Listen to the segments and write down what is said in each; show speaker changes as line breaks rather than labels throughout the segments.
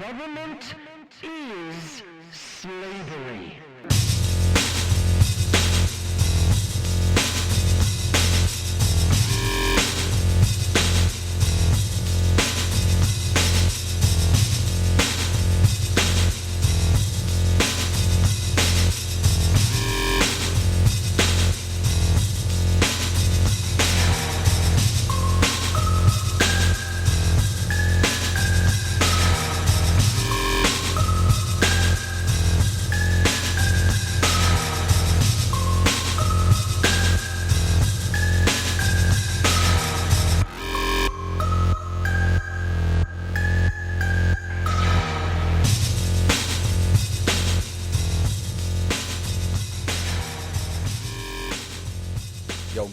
Government is slavery.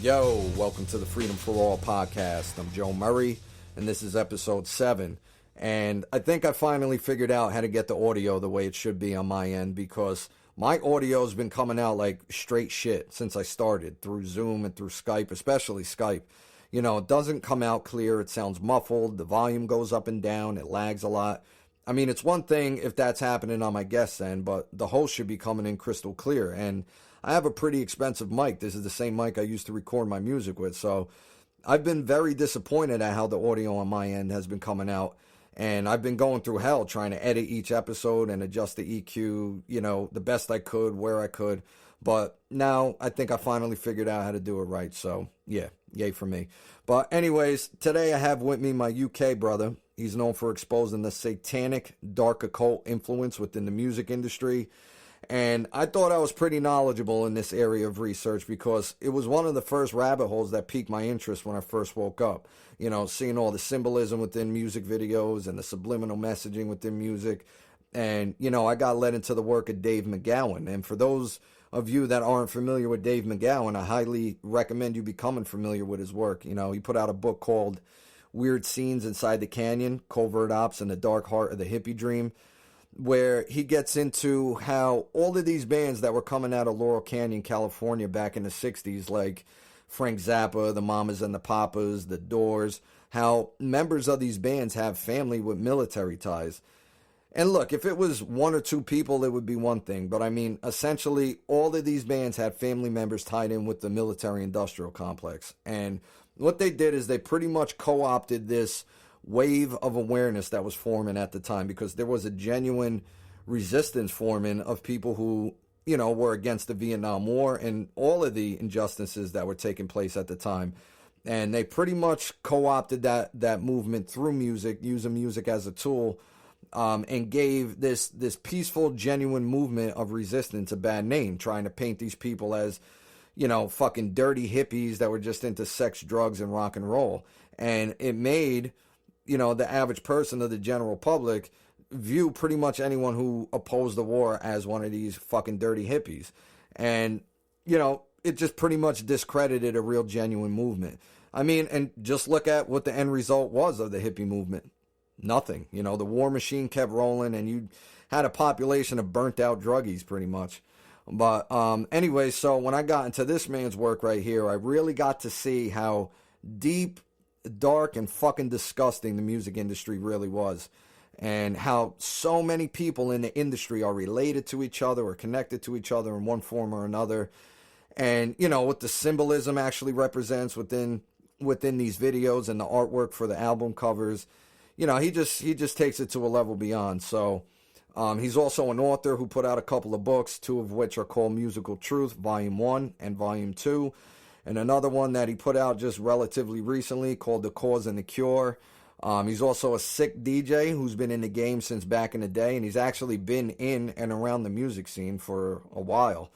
Yo, welcome to the Freedom for All podcast. I'm Joe Murray, and this is episode 7. And I think I finally figured out how to get the audio the way it should be on my end, because my audio's been coming out like straight shit since I started, through Zoom and through Skype, especially Skype. You know, it doesn't come out clear, it sounds muffled, the volume goes up and down, it lags a lot. I mean, it's one thing if that's happening on my guest end, but the host should be coming in crystal clear. And I have a pretty expensive mic. This is the same mic I used to record my music with. So I've been very disappointed at how the audio on my end has been coming out. And I've been going through hell trying to edit each episode and adjust the EQ, you know, the best I could, where I could. But now I think I finally figured out how to do it right. So yeah, yay for me. But anyways, today I have with me my UK brother. He's known for exposing the satanic, dark occult influence within the music industry. And I thought I was pretty knowledgeable in this area of research because it was one of the first rabbit holes that piqued my interest when I first woke up. You know, seeing all the symbolism within music videos and the subliminal messaging within music. And, you know, I got led into the work of Dave McGowan. And for those of you that aren't familiar with Dave McGowan, I highly recommend you becoming familiar with his work. You know, he put out a book called Weird Scenes Inside the Canyon, Covert Ops and the Dark Heart of the Hippie Dream, where he gets into how all of these bands that were coming out of Laurel Canyon, California back in the 60s, like Frank Zappa, the Mamas and the Papas, the Doors, how members of these bands have family with military ties. And look, if it was one or two people, it would be one thing. But I mean, essentially, all of these bands had family members tied in with the military-industrial complex. And what they did is they pretty much co-opted this wave of awareness that was forming at the time, because there was a genuine resistance forming of people who, you know, were against the Vietnam War and all of the injustices that were taking place at the time. And they pretty much co-opted that movement through music, using music as a tool, and gave this peaceful, genuine movement of resistance a bad name, trying to paint these people as, you know, fucking dirty hippies that were just into sex, drugs, and rock and roll. And it made, you know, the average person of the general public view pretty much anyone who opposed the war as one of these fucking dirty hippies. And, you know, it just pretty much discredited a real genuine movement. I mean, and just look at what the end result was of the hippie movement. Nothing. You know, the war machine kept rolling and you had a population of burnt out druggies pretty much. But anyway, so when I got into this man's work right here, I really got to see how deep, dark, and fucking disgusting the music industry really was, and how so many people in the industry are related to each other or connected to each other in one form or another. And, you know, what the symbolism actually represents within these videos and the artwork for the album covers, you know, he just takes it to a level beyond. So he's also an author who put out a couple of books, 2 of which are called Musical Truth, Volume 1 and Volume 2. And another one that he put out just relatively recently called The Cause and the Cure. He's also a sick DJ who's been in the game since back in the day, and he's actually been in and around the music scene for a while.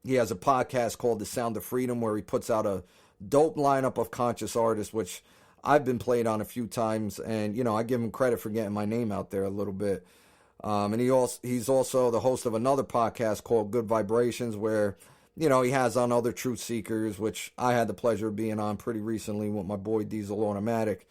He has a podcast called The Sound of Freedom where he puts out a dope lineup of conscious artists, which I've been played on a few times, and, you know, I give him credit for getting my name out there a little bit. And he's also the host of another podcast called Good Vibrations, where, you know, he has on other truth seekers, which I had the pleasure of being on pretty recently with my boy Diesel Automatic.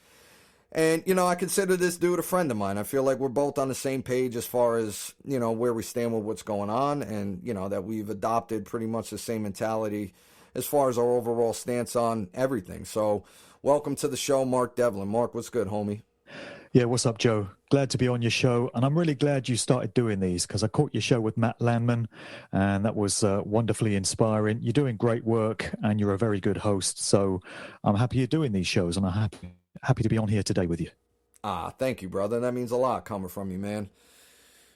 And, you know, I consider this dude a friend of mine. I feel like we're both on the same page as far as, you know, where we stand with what's going on, and, you know, that we've adopted pretty much the same mentality as far as our overall stance on everything. So welcome to the show, Mark Devlin. Mark, what's good, homie?
Yeah, what's up, Joe? Glad to be on your show, and I'm really glad you started doing these because I caught your show with Matt Landman, and that was wonderfully inspiring. You're doing great work, and you're a very good host, so I'm happy you're doing these shows, and I'm happy to be on here today with you.
Thank you, brother. That means a lot coming from you, man.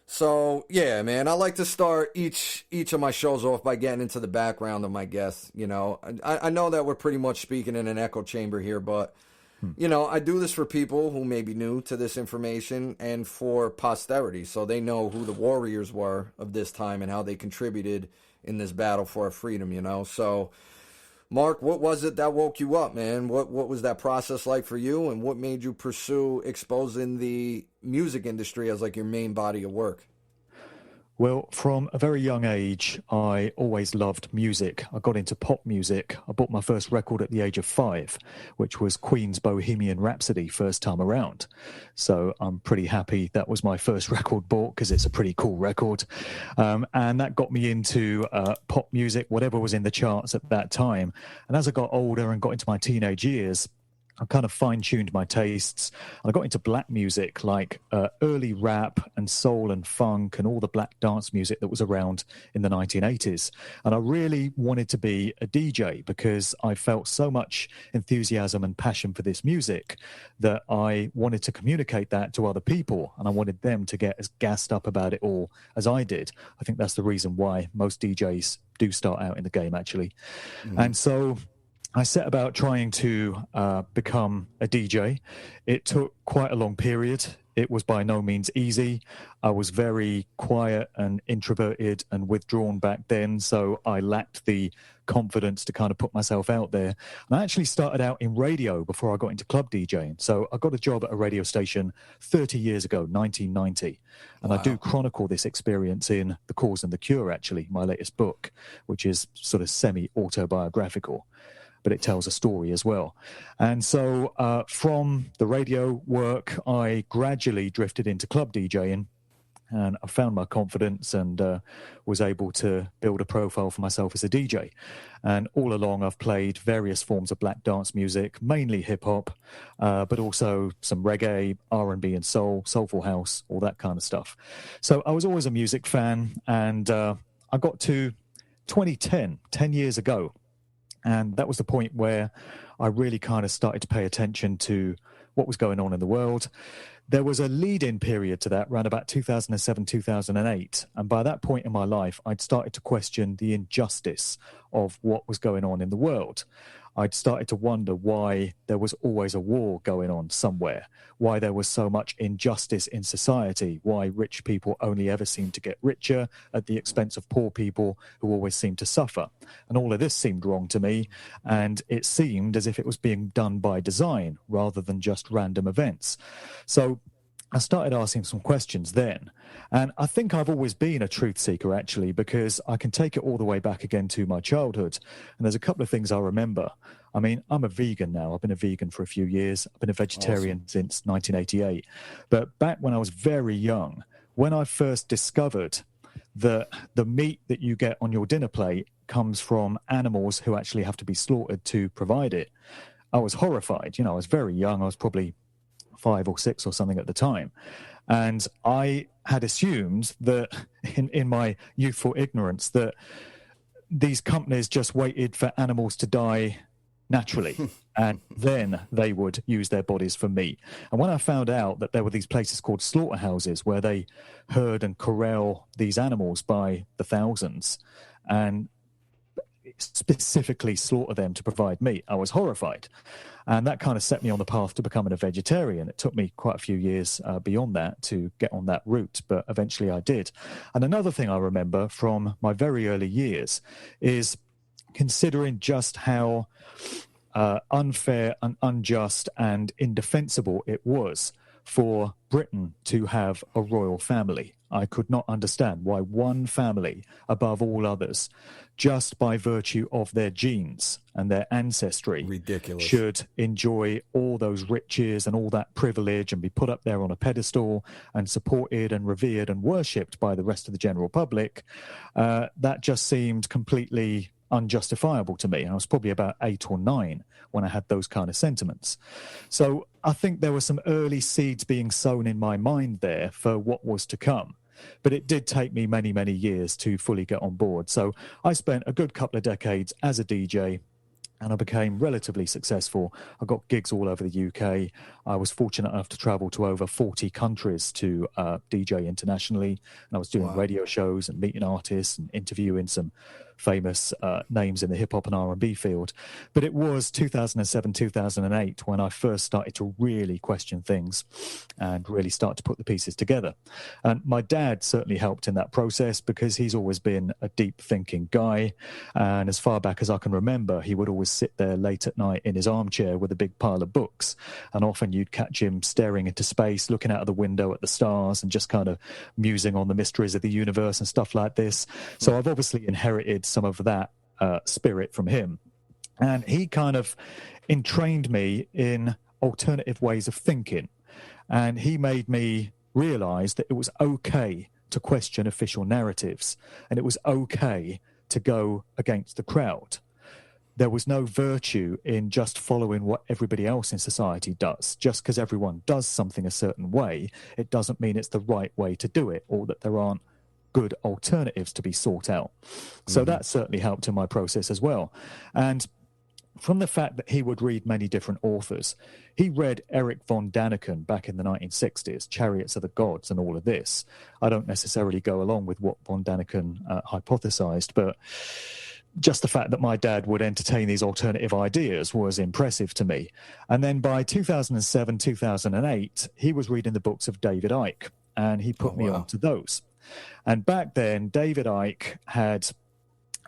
So, yeah, man, I like to start each of my shows off by getting into the background of my guests. You know, I know that we're pretty much speaking in an echo chamber here, but you know, I do this for people who may be new to this information and for posterity, so they know who the warriors were of this time and how they contributed in this battle for our freedom, you know. So, Mark, what was it that woke you up, man? What was that process like for you, and what made you pursue exposing the music industry as like your main body of work?
Well, from a very young age, I always loved music. I got into pop music. I bought my first record at the age of 5, which was Queen's Bohemian Rhapsody, first time around. So I'm pretty happy that was my first record bought because it's a pretty cool record. And that got me into pop music, whatever was in the charts at that time. And as I got older and got into my teenage years, I kind of fine-tuned my tastes. I got into black music, like early rap and soul and funk and all the black dance music that was around in the 1980s. And I really wanted to be a DJ because I felt so much enthusiasm and passion for this music that I wanted to communicate that to other people, and I wanted them to get as gassed up about it all as I did. I think that's the reason why most DJs do start out in the game, actually. And so I set about trying to become a DJ. It took quite a long period. It was by no means easy. I was very quiet and introverted and withdrawn back then, so I lacked the confidence to kind of put myself out there. And I actually started out in radio before I got into club DJing. So I got a job at a radio station 30 years ago, 1990. And I do chronicle this experience in The Cause and the Cure, actually, my latest book, which is sort of semi-autobiographical, but it tells a story as well. And so from the radio work, I gradually drifted into club DJing, and I found my confidence and was able to build a profile for myself as a DJ. And all along, I've played various forms of black dance music, mainly hip-hop, but also some reggae, R&B and soul, soulful house, all that kind of stuff. So I was always a music fan, and I got to 2010, 10 years ago, and that was the point where I really kind of started to pay attention to what was going on in the world. There was a lead-in period to that, around about 2007, 2008. And by that point in my life, I'd started to question the injustice of what was going on in the world. I'd started to wonder why there was always a war going on somewhere, why there was so much injustice in society, why rich people only ever seemed to get richer at the expense of poor people who always seemed to suffer. And all of this seemed wrong to me, and it seemed as if it was being done by design rather than just random events. So I started asking some questions then. And I think I've always been a truth seeker, actually, because I can take it all the way back again to my childhood. And there's a couple of things I remember. I mean, I'm a vegan now. I've been a vegan for a few years. I've been a vegetarian since 1988. But back when I was very young, when I first discovered that the meat that you get on your dinner plate comes from animals who actually have to be slaughtered to provide it, I was horrified. You know, I was very young. I was probably 5 or 6 or something at the time. And I had assumed that in my youthful ignorance that these companies just waited for animals to die naturally and then they would use their bodies for meat. And when I found out that there were these places called slaughterhouses where they herd and corral these animals by the thousands and specifically slaughter them to provide meat, I was horrified. And that kind of set me on the path to becoming a vegetarian. It took me quite a few years beyond that to get on that route, but eventually I did. And another thing I remember from my very early years is considering just how unfair and unjust and indefensible it was for Britain to have a royal family. I could not understand why one family above all others, just by virtue of their genes and their ancestry, should enjoy all those riches and all that privilege and be put up there on a pedestal and supported and revered and worshipped by the rest of the general public. That just seemed completely unjustifiable to me. I was probably about 8 or 9 when I had those kind of sentiments. So I think there were some early seeds being sown in my mind there for what was to come. But it did take me many, many years to fully get on board. So I spent a good couple of decades as a DJ, and I became relatively successful. I got gigs all over the UK. I was fortunate enough to travel to over 40 countries to DJ internationally. And I was doing radio shows and meeting artists and interviewing some famous names in the hip-hop and R&B field. But it was 2007, 2008 when I first started to really question things and really start to put the pieces together. And my dad certainly helped in that process because he's always been a deep-thinking guy. And as far back as I can remember, he would always sit there late at night in his armchair with a big pile of books. And often you'd catch him staring into space, looking out of the window at the stars and just kind of musing on the mysteries of the universe and stuff like this. So I've obviously inherited some of that spirit from him. And he kind of entrained me in alternative ways of thinking. And he made me realize that it was okay to question official narratives, and it was okay to go against the crowd. There was no virtue in just following what everybody else in society does. Just because everyone does something a certain way, it doesn't mean it's the right way to do it, or that there aren't good alternatives to be sought out. So that certainly helped in my process as well. And from the fact that he would read many different authors, he read Erich von Däniken back in the 1960s, Chariots of the Gods and all of this. I don't necessarily go along with what von Däniken hypothesized, but just the fact that my dad would entertain these alternative ideas was impressive to me. And then by 2007, 2008, he was reading the books of David Icke, and he put me on to those. And back then, David Icke had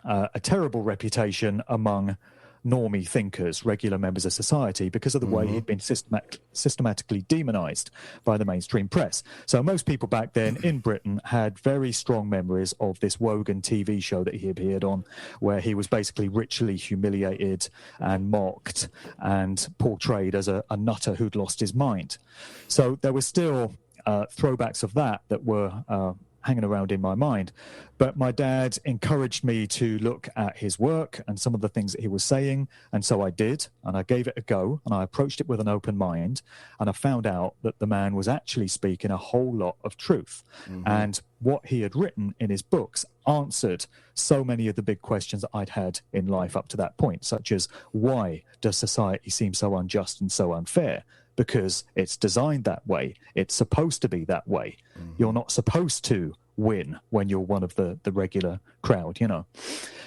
a terrible reputation among normie thinkers, regular members of society, because of the way he'd been systematically demonized by the mainstream press. So most people back then in Britain had very strong memories of this Wogan TV show that he appeared on, where he was basically ritually humiliated and mocked and portrayed as a nutter who'd lost his mind. So there were still throwbacks of that were hanging around in my mind. But my dad encouraged me to look at his work and some of the things that he was saying. And so I did, and I gave it a go, and I approached it with an open mind. And I found out that the man was actually speaking a whole lot of truth. And what he had written in his books answered so many of the big questions that I'd had in life up to that point, such as, why does society seem so unjust and so unfair? Because it's designed that way. It's supposed to be that way. You're not supposed to win when you're one of the regular crowd, you know.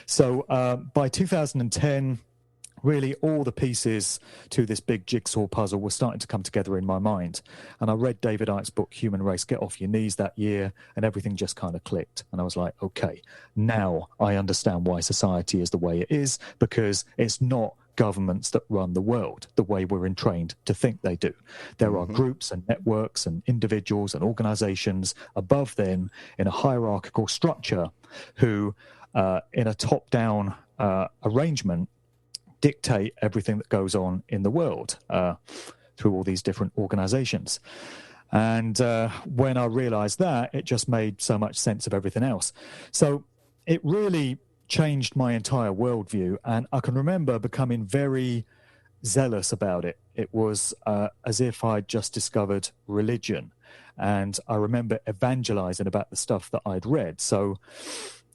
So by 2010, really all the pieces to this big jigsaw puzzle were starting to come together in my mind. And I read David Icke's book, Human Race, Get Off Your Knees that year, and everything just kind of clicked. And I was like, okay, now I understand why society is the way it is, because it's not governments that run the world the way we're trained to think they do. There are groups and networks and individuals and organizations above them in a hierarchical structure who, in a top-down arrangement, dictate everything that goes on in the world through all these different organizations. And when I realized that, it just made so much sense of everything else. So it really changed my entire worldview, and I can remember becoming very zealous about it. It was as if I'd just discovered religion, and I remember evangelizing about the stuff that I'd read. So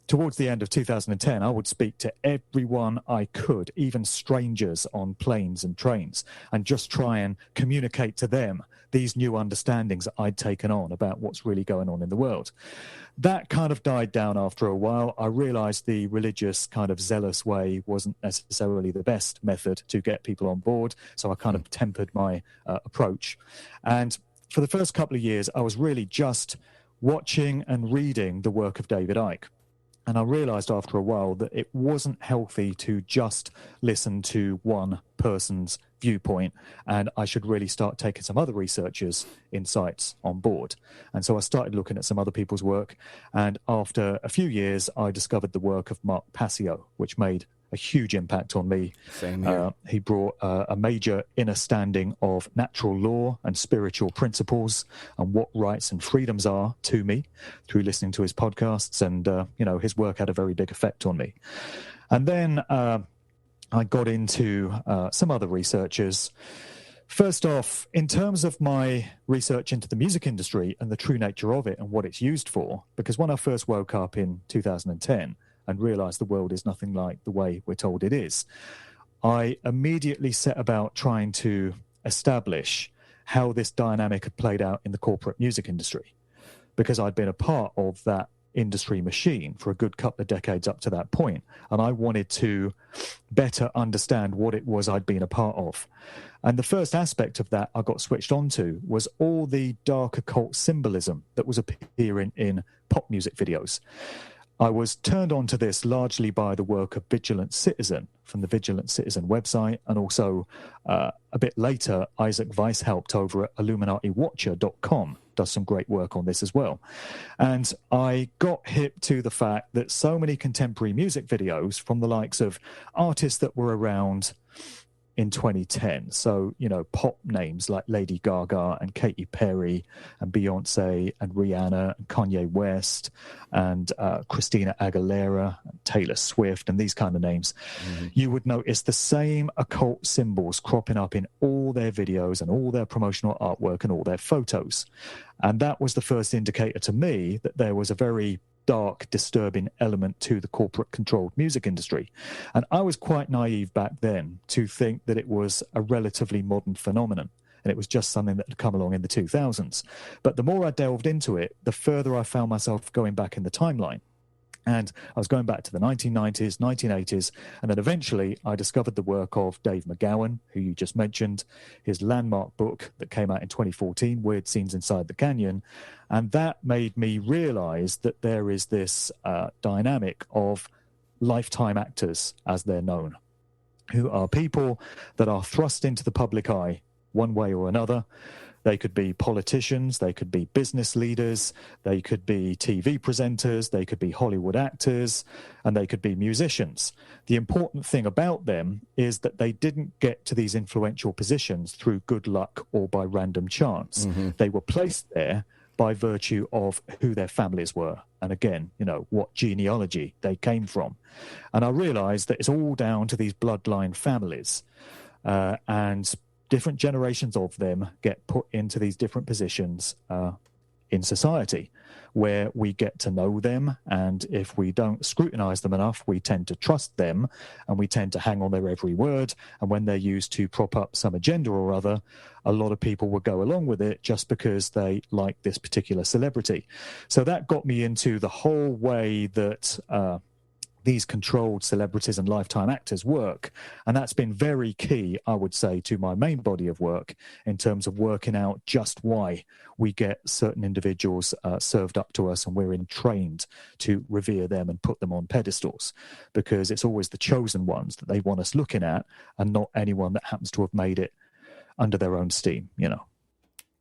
towards the end of 2010, I would speak to everyone I could, even strangers on planes and trains, and just try and communicate to them these new understandings that I'd taken on about what's really going on in the world. That kind of died down after a while. I realized the religious kind of zealous way wasn't necessarily the best method to get people on board, so I kind of tempered my approach. And for the first couple of years, I was really just watching and reading the work of David Icke. And I realized after a while that it wasn't healthy to just listen to one person's viewpoint, and I should really start taking some other researchers' insights on board. And so I started looking at some other people's work, and after a few years, I discovered the work of Mark Passio, which made a huge impact on me.
Same here.
He brought a major understanding of natural law and spiritual principles and what rights and freedoms are to me through listening to his podcasts. And, his work had a very big effect on me. And then I got into some other researchers. First off, in terms of my research into the music industry and the true nature of it and what it's used for, because when I first woke up in 2010 and realized the world is nothing like the way we're told it is, I immediately set about trying to establish how this dynamic had played out in the corporate music industry, because I'd been a part of that industry machine for a good couple of decades up to that point, and I wanted to better understand what it was I'd been a part of. And the first aspect of that I got switched onto was all the dark occult symbolism that was appearing in pop music videos. I was turned on to this largely by the work of Vigilant Citizen from the Vigilant Citizen website, and also a bit later, Isaac Weishaupt over at IlluminatiWatcher.com does some great work on this as well. And I got hip to the fact that so many contemporary music videos from the likes of artists that were around in 2010. So, pop names like Lady Gaga and Katy Perry and Beyonce and Rihanna and Kanye West and Christina Aguilera and Taylor Swift and these kind of names, you would notice the same occult symbols cropping up in all their videos and all their promotional artwork and all their photos. And that was the first indicator to me that there was a very dark, disturbing element to the corporate-controlled music industry. And I was quite naive back then to think that it was a relatively modern phenomenon, and it was just something that had come along in the 2000s. But the more I delved into it, the further I found myself going back in the timeline. And I was going back to the 1990s, 1980s, and then eventually I discovered the work of Dave McGowan, who you just mentioned, his landmark book that came out in 2014, Weird Scenes Inside the Canyon. And that made me realize that there is this dynamic of lifetime actors, as they're known, who are people that are thrust into the public eye one way or another. They could be politicians, they could be business leaders, they could be TV presenters, they could be Hollywood actors, and they could be musicians. The important thing about them is that they didn't get to these influential positions through good luck or by random chance. They were placed there by virtue of who their families were. And again, what genealogy they came from. And I realized that it's all down to these bloodline families. And different generations of them get put into these different positions in society where we get to know them. And if we don't scrutinize them enough, we tend to trust them and we tend to hang on their every word. And when they're used to prop up some agenda or other, a lot of people will go along with it just because they like this particular celebrity. So that got me into the whole way that these controlled celebrities and lifetime actors work. And that's been very key, I would say, to my main body of work in terms of working out just why we get certain individuals served up to us and we're trained to revere them and put them on pedestals, because it's always the chosen ones that they want us looking at and not anyone that happens to have made it under their own steam,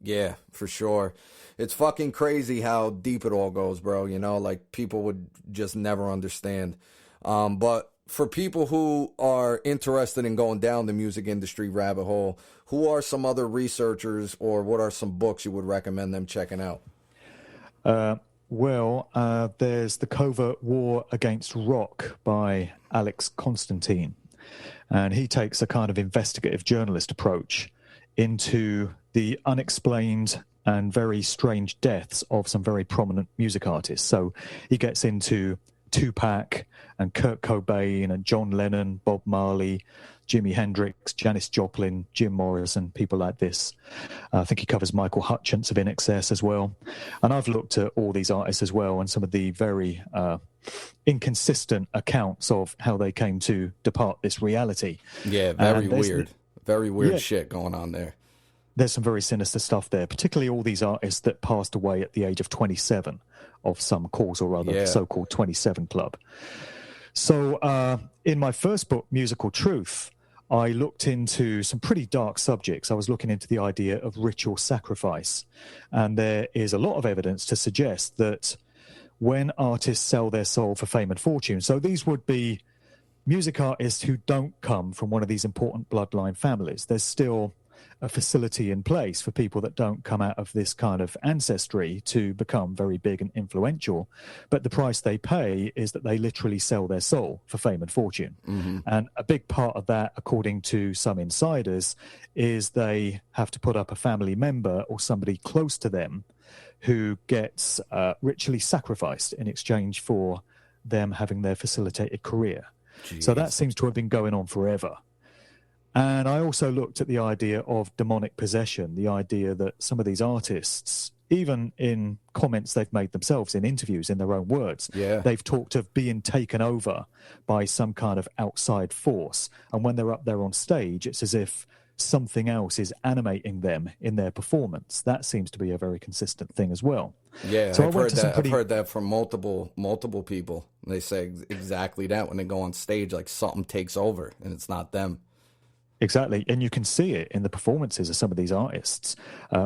Yeah, for sure. It's fucking crazy how deep it all goes, bro. Like people would just never understand. But for people who are interested in going down the music industry rabbit hole, who are some other researchers or what are some books you would recommend them checking out?
There's The Covert War Against Rock by Alex Constantine. And he takes a kind of investigative journalist approach into the unexplained and very strange deaths of some very prominent music artists. So he gets into Tupac and Kurt Cobain and John Lennon, Bob Marley, Jimi Hendrix, Janis Joplin, Jim Morrison, people like this. I think he covers Michael Hutchence of INXS as well. And I've looked at all these artists as well and some of the very inconsistent accounts of how they came to depart this reality.
Yeah, very weird. Very weird shit going on there.
There's some very sinister stuff there, particularly all these artists that passed away at the age of 27 of some cause or other, the so-called 27 Club. So in my first book, Musical Truth, I looked into some pretty dark subjects. I was looking into the idea of ritual sacrifice. And there is a lot of evidence to suggest that when artists sell their soul for fame and fortune, so these would be music artists who don't come from one of these important bloodline families. There's still a facility in place for people that don't come out of this kind of ancestry to become very big and influential. But the price they pay is that they literally sell their soul for fame and fortune. Mm-hmm. And a big part of that, according to some insiders, is they have to put up a family member or somebody close to them who gets ritually sacrificed in exchange for them having their facilitated career. Jeez. So that seems to have been going on forever. And I also looked at the idea of demonic possession, the idea that some of these artists, even in comments they've made themselves in interviews in their own words, they've talked of being taken over by some kind of outside force. And when they're up there on stage, it's as if something else is animating them in their performance. That seems to be a very consistent thing as well.
Yeah, so I've heard that from multiple people. They say exactly that when they go on stage, like something takes over and it's not them.
Exactly, and you can see it in the performances of some of these artists.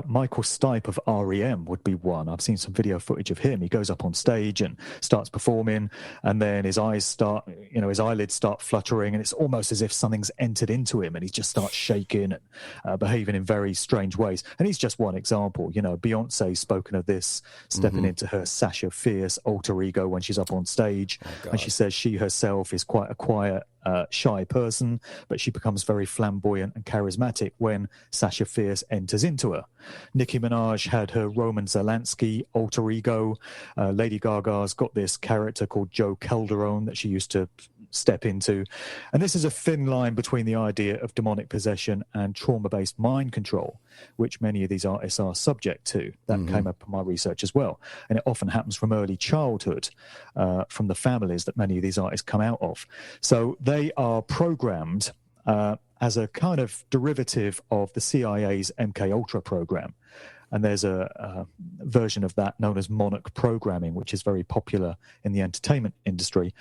Michael Stipe of REM would be one. I've seen some video footage of him. He goes up on stage and starts performing, and then his eyelids start fluttering, and it's almost as if something's entered into him, and he just starts shaking and behaving in very strange ways. And he's just one example. You know, Beyonce's spoken of this, stepping into her Sasha Fierce alter ego when she's up on stage, and she says she herself is quite a quiet, shy person, but she becomes very flamboyant and charismatic when Sasha Fierce enters into her. Nicki Minaj had her Roman Zelensky alter ego. Lady Gaga's got this character called Joe Calderone that she used to step into. And this is a thin line between the idea of demonic possession and trauma-based mind control, which many of these artists are subject to. That came up in my research as well. And it often happens from early childhood, from the families that many of these artists come out of. So they are programmed as a kind of derivative of the CIA's MK-Ultra program. And there's a version of that known as monarch programming, which is very popular in the entertainment industry.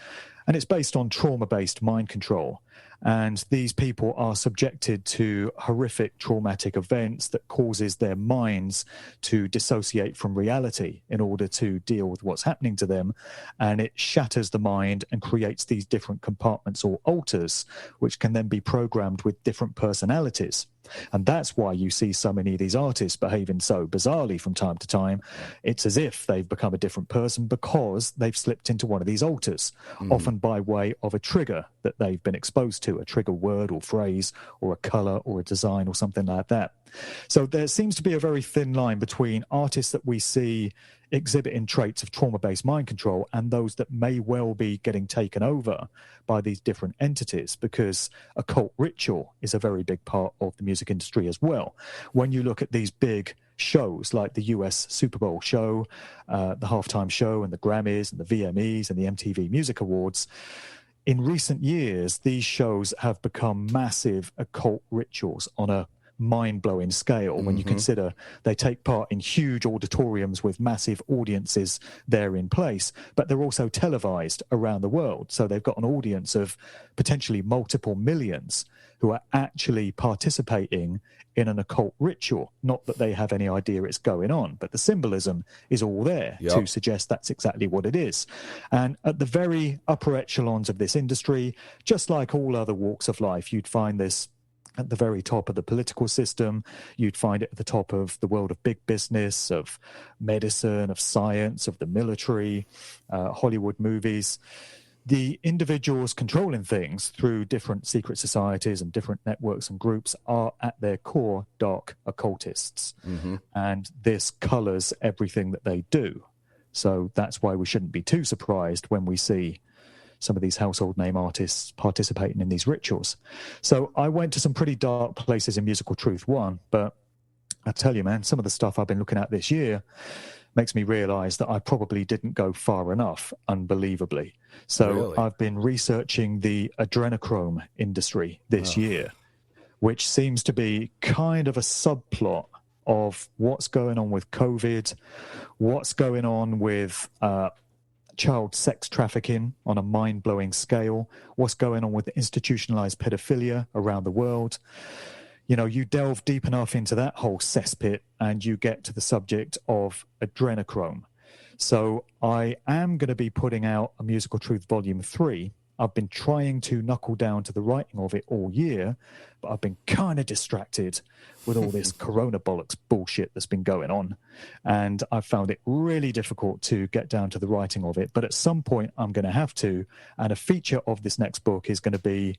And it's based on trauma-based mind control. And these people are subjected to horrific traumatic events that causes their minds to dissociate from reality in order to deal with what's happening to them. And it shatters the mind and creates these different compartments or alters, which can then be programmed with different personalities. And that's why you see so many of these artists behaving so bizarrely from time to time. It's as if they've become a different person because they've slipped into one of these alters, often by way of a trigger that they've been exposed to, a trigger word or phrase or a color or a design or something like that. So there seems to be a very thin line between artists that we see exhibiting traits of trauma-based mind control and those that may well be getting taken over by these different entities, because occult ritual is a very big part of the music industry as well. When you look at these big shows like the US Super Bowl show, the halftime show and the Grammys and the VMEs and the MTV Music Awards, in recent years, these shows have become massive occult rituals on a mind-blowing scale when you consider they take part in huge auditoriums with massive audiences there in place, but they're also televised around the world. So they've got an audience of potentially multiple millions who are actually participating in an occult ritual. Not that they have any idea it's going on, but the symbolism is all there to suggest that's exactly what it is. And at the very upper echelons of this industry, just like all other walks of life, you'd find this at the very top of the political system. You'd find it at the top of the world of big business, of medicine, of science, of the military, Hollywood movies. The individuals controlling things through different secret societies and different networks and groups are at their core dark occultists. And this colors everything that they do. So that's why we shouldn't be too surprised when we see some of these household name artists participating in these rituals. So I went to some pretty dark places in Musical Truth 1, but I tell you, man, some of the stuff I've been looking at this year makes me realize that I probably didn't go far enough, unbelievably. So I've been researching the adrenochrome industry this year, which seems to be kind of a subplot of what's going on with COVID, what's going on with child sex trafficking on a mind-blowing scale, what's going on with institutionalized pedophilia around the world. You know, you delve deep enough into that whole cesspit and you get to the subject of adrenochrome. So I am going to be putting out a Musical Truth Volume 3 I've been trying to knuckle down to the writing of it all year, but I've been kind of distracted with all this corona bollocks bullshit that's been going on. And I found it really difficult to get down to the writing of it. But at some point, I'm going to have to. And a feature of this next book is going to be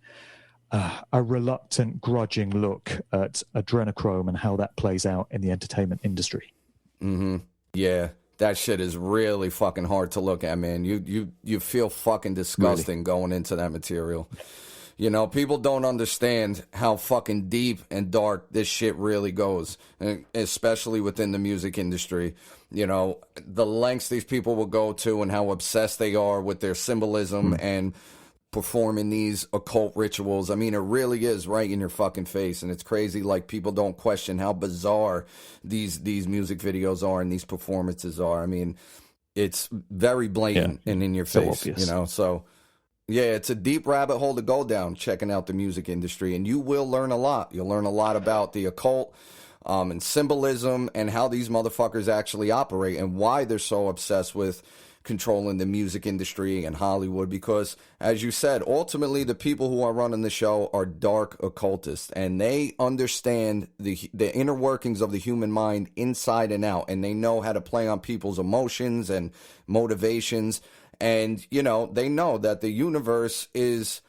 a reluctant, grudging look at adrenochrome and how that plays out in the entertainment industry.
Mm-hmm. Yeah. That shit is really fucking hard to look at, man. You feel fucking disgusting going into that material. You know, people don't understand how fucking deep and dark this shit really goes, especially within the music industry. You know, the lengths these people will go to and how obsessed they are with their symbolism and performing these occult rituals. I mean, it really is right in your fucking face, and it's crazy. Like, people don't question how bizarre these music videos are and these performances are. I mean, it's very blatant and in your face,
obvious.
you know. So yeah, it's a deep rabbit hole to go down checking out the music industry, and you will learn a lot. You'll learn a lot about the occult and symbolism and how these motherfuckers actually operate and why they're so obsessed with controlling the music industry and Hollywood, because, as you said, ultimately the people who are running the show are dark occultists, and they understand the inner workings of the human mind inside and out, and they know how to play on people's emotions and motivations. And, you know, they know that the universe is,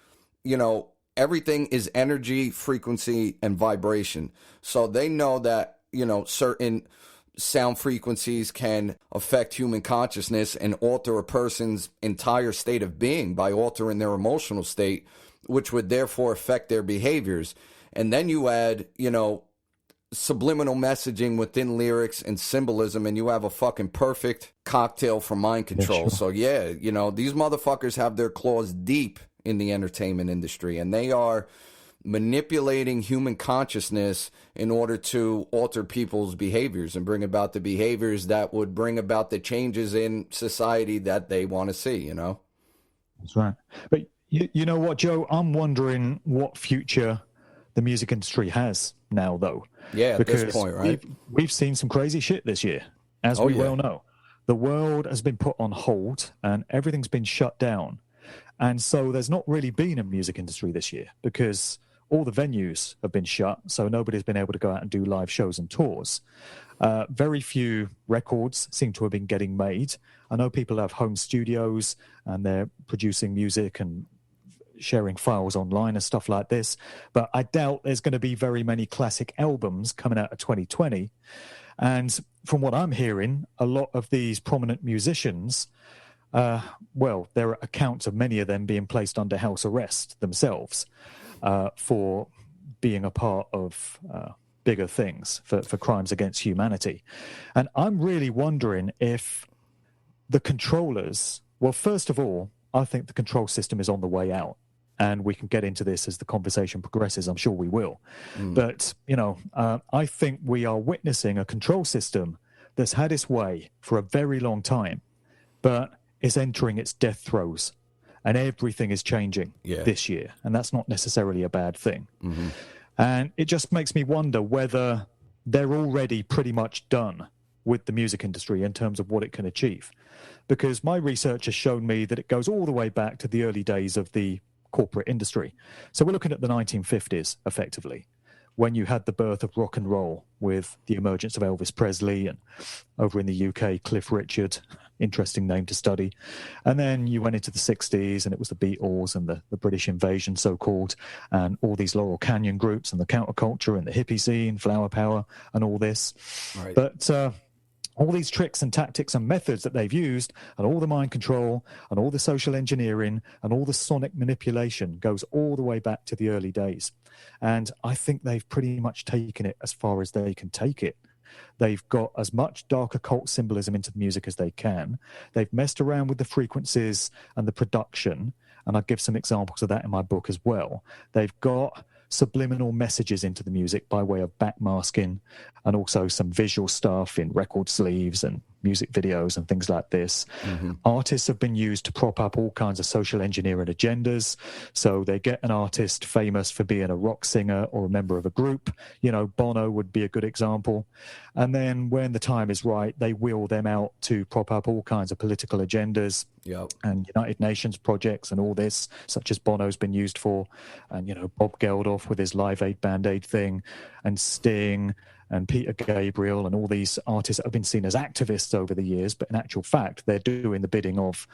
you know, everything is energy, frequency, and vibration. So they know that, you know, certain sound frequencies can affect human consciousness and alter a person's entire state of being by altering their emotional state, which would therefore affect their behaviors. And then you add, you know, subliminal messaging within lyrics and symbolism, and you have a fucking perfect cocktail for mind control.
Yeah, sure.
So yeah, you know, these motherfuckers have their claws deep in the entertainment industry, and they are manipulating human consciousness in order to alter people's behaviors and bring about the behaviors that would bring about the changes in society that they want to see, you know?
That's right. But you know what, Joe? I'm wondering what future the music industry has now, though.
Yeah, at
because
this point, right?
We've seen some crazy shit this year, as we well know. The world has been put on hold and everything's been shut down. And so there's not really been a music industry this year because all the venues have been shut, so nobody's been able to go out and do live shows and tours. Very few records seem to have been getting made. I know people have home studios and they're producing music and sharing files online and stuff like this, but I doubt there's going to be very many classic albums coming out of 2020. And from what I'm hearing, a lot of these prominent musicians, well, there are accounts of many of them being placed under house arrest themselves for being a part of bigger things, for crimes against humanity. And I'm really wondering if the controllers, well, first of all, I think the control system is on the way out. And we can get into this as the conversation progresses. I'm sure we will. But, you know, I think we are witnessing a control system that's had its way for a very long time, but is entering its death throes. And everything is changing this year. And that's not necessarily a bad thing. And it just makes me wonder whether they're already pretty much done with the music industry in terms of what it can achieve. Because my research has shown me that it goes all the way back to the early days of the corporate industry. So we're looking at the 1950s, effectively, when you had the birth of rock and roll with the emergence of Elvis Presley, and over in the UK, Cliff Richard, interesting name to study. And then you went into the 60s and it was the Beatles and the British invasion, so-called, and all these Laurel Canyon groups and the counterculture and the hippie scene, flower power and all this.
Right.
But all these tricks and tactics and methods that they've used, and all the mind control and all the social engineering and all the sonic manipulation goes all the way back to the early days. And I think they've pretty much taken it as far as they can take it. They've got as much dark occult symbolism into the music as they can. They've messed around with the frequencies and the production, and I'll give some examples of that in my book as well. They've got subliminal messages into the music by way of backmasking, and also some visual stuff in record sleeves and music videos and things like this. Artists have been used to prop up all kinds of social engineering agendas. So they get an artist famous for being a rock singer or a member of a group. You know, Bono would be a good example. And then when the time is right, they wheel them out to prop up all kinds of political agendas. And United Nations projects and all this, such as Bono's been used for, and, you know, Bob Geldof with his Live Aid Band-Aid thing, and Sting and Peter Gabriel and all these artists that have been seen as activists over the years, but in actual fact, they're doing the bidding of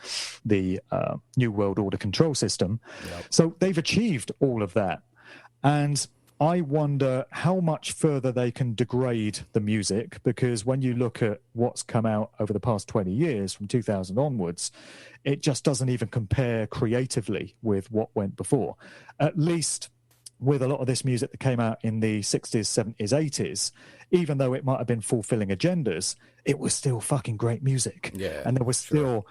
the New World Order control system. So they've achieved all of that. And I wonder how much further they can degrade the music, because when you look at what's come out over the past 20 years, from 2000 onwards, it just doesn't even compare creatively with what went before. At least with a lot of this music that came out in the 60s, 70s, 80s, even though it might have been fulfilling agendas, it was still fucking great music. And there was still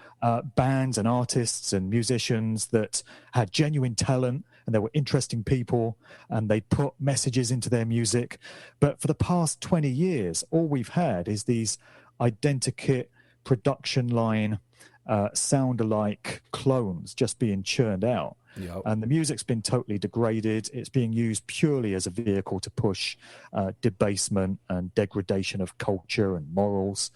bands and artists and musicians that had genuine talent, and there were interesting people, and they put messages into their music. But for the past 20 years, all we've had is these identikit production line sound-alike clones just being churned out. And the music's been totally degraded. It's being used purely as a vehicle to push debasement and degradation of culture and morals.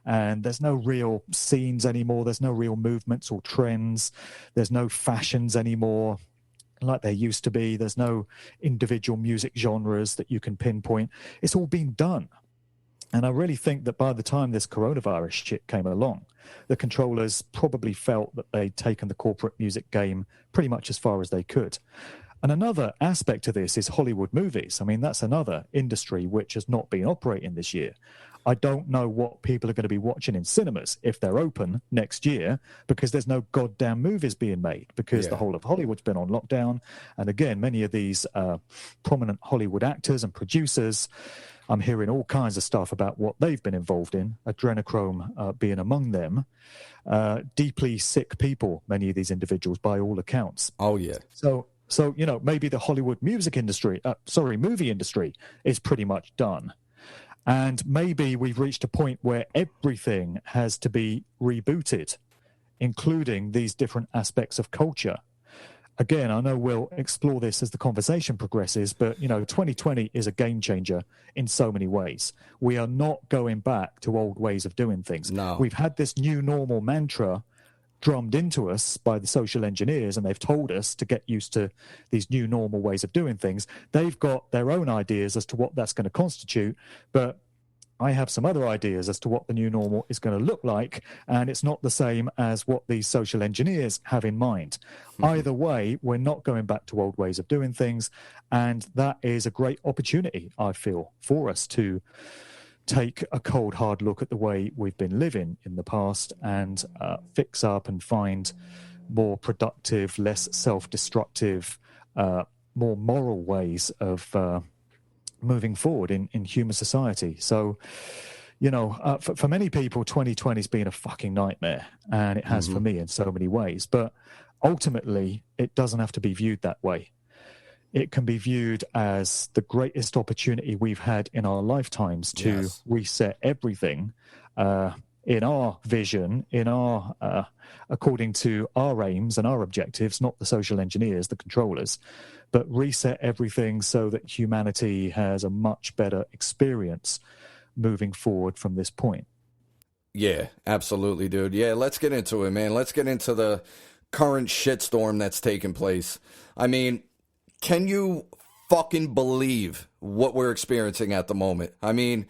And there's no real scenes anymore. There's no real movements or trends. There's no fashions anymore like there used to be. There's no individual music genres that you can pinpoint. It's all been done. And I really think that by the time this coronavirus shit came along, the controllers probably felt that they'd taken the corporate music game pretty much as far as they could. And another aspect of this is Hollywood movies. I mean, that's another industry which has not been operating this year. I don't know what people are going to be watching in cinemas if they're open next year, because there's no goddamn movies being made, because the whole of Hollywood's been on lockdown. And again, many of these prominent Hollywood actors and producers, I'm hearing all kinds of stuff about what they've been involved in, adrenochrome being among them. Deeply sick people, many of these individuals, by all accounts. So, you know, maybe the Hollywood movie industry is pretty much done. And maybe we've reached a point where everything has to be rebooted, including these different aspects of culture. Again, I know we'll explore this as the conversation progresses, but, you know, 2020 is a game changer in so many ways. We are not going back to old ways of doing things.
No.
We've had this new normal mantra drummed into us by the social engineers, and they've told us to get used to these new normal ways of doing things. They've got their own ideas as to what that's going to constitute, but I have some other ideas as to what the new normal is going to look like, and it's not the same as what these social engineers have in mind. Either way, we're not going back to old ways of doing things, and that is a great opportunity, I feel, for us to take a cold, hard look at the way we've been living in the past and fix up and find more productive, less self-destructive, more moral ways of moving forward in human society. So, you know, for many people, 2020 has been a fucking nightmare, and it has for me in so many ways. But ultimately, it doesn't have to be viewed that way. It can be viewed as the greatest opportunity we've had in our lifetimes to reset everything in our vision, in our according to our aims and our objectives, not the social engineers, the controllers, but reset everything so that humanity has a much better experience moving forward from this point.
Yeah, absolutely, dude. Yeah, let's get into it, man. Let's get into the current shitstorm that's taking place. I mean, can you fucking believe what we're experiencing at the moment? I mean,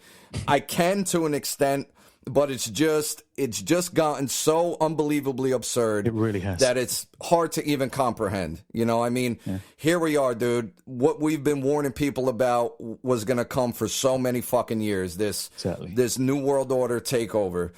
I can to an extent, but it's just gotten so unbelievably absurd.
It really has.
That it's hard to even comprehend. You know, I mean, here we are, dude. What we've been warning people about was going to come for so many fucking years. This New World Order takeover.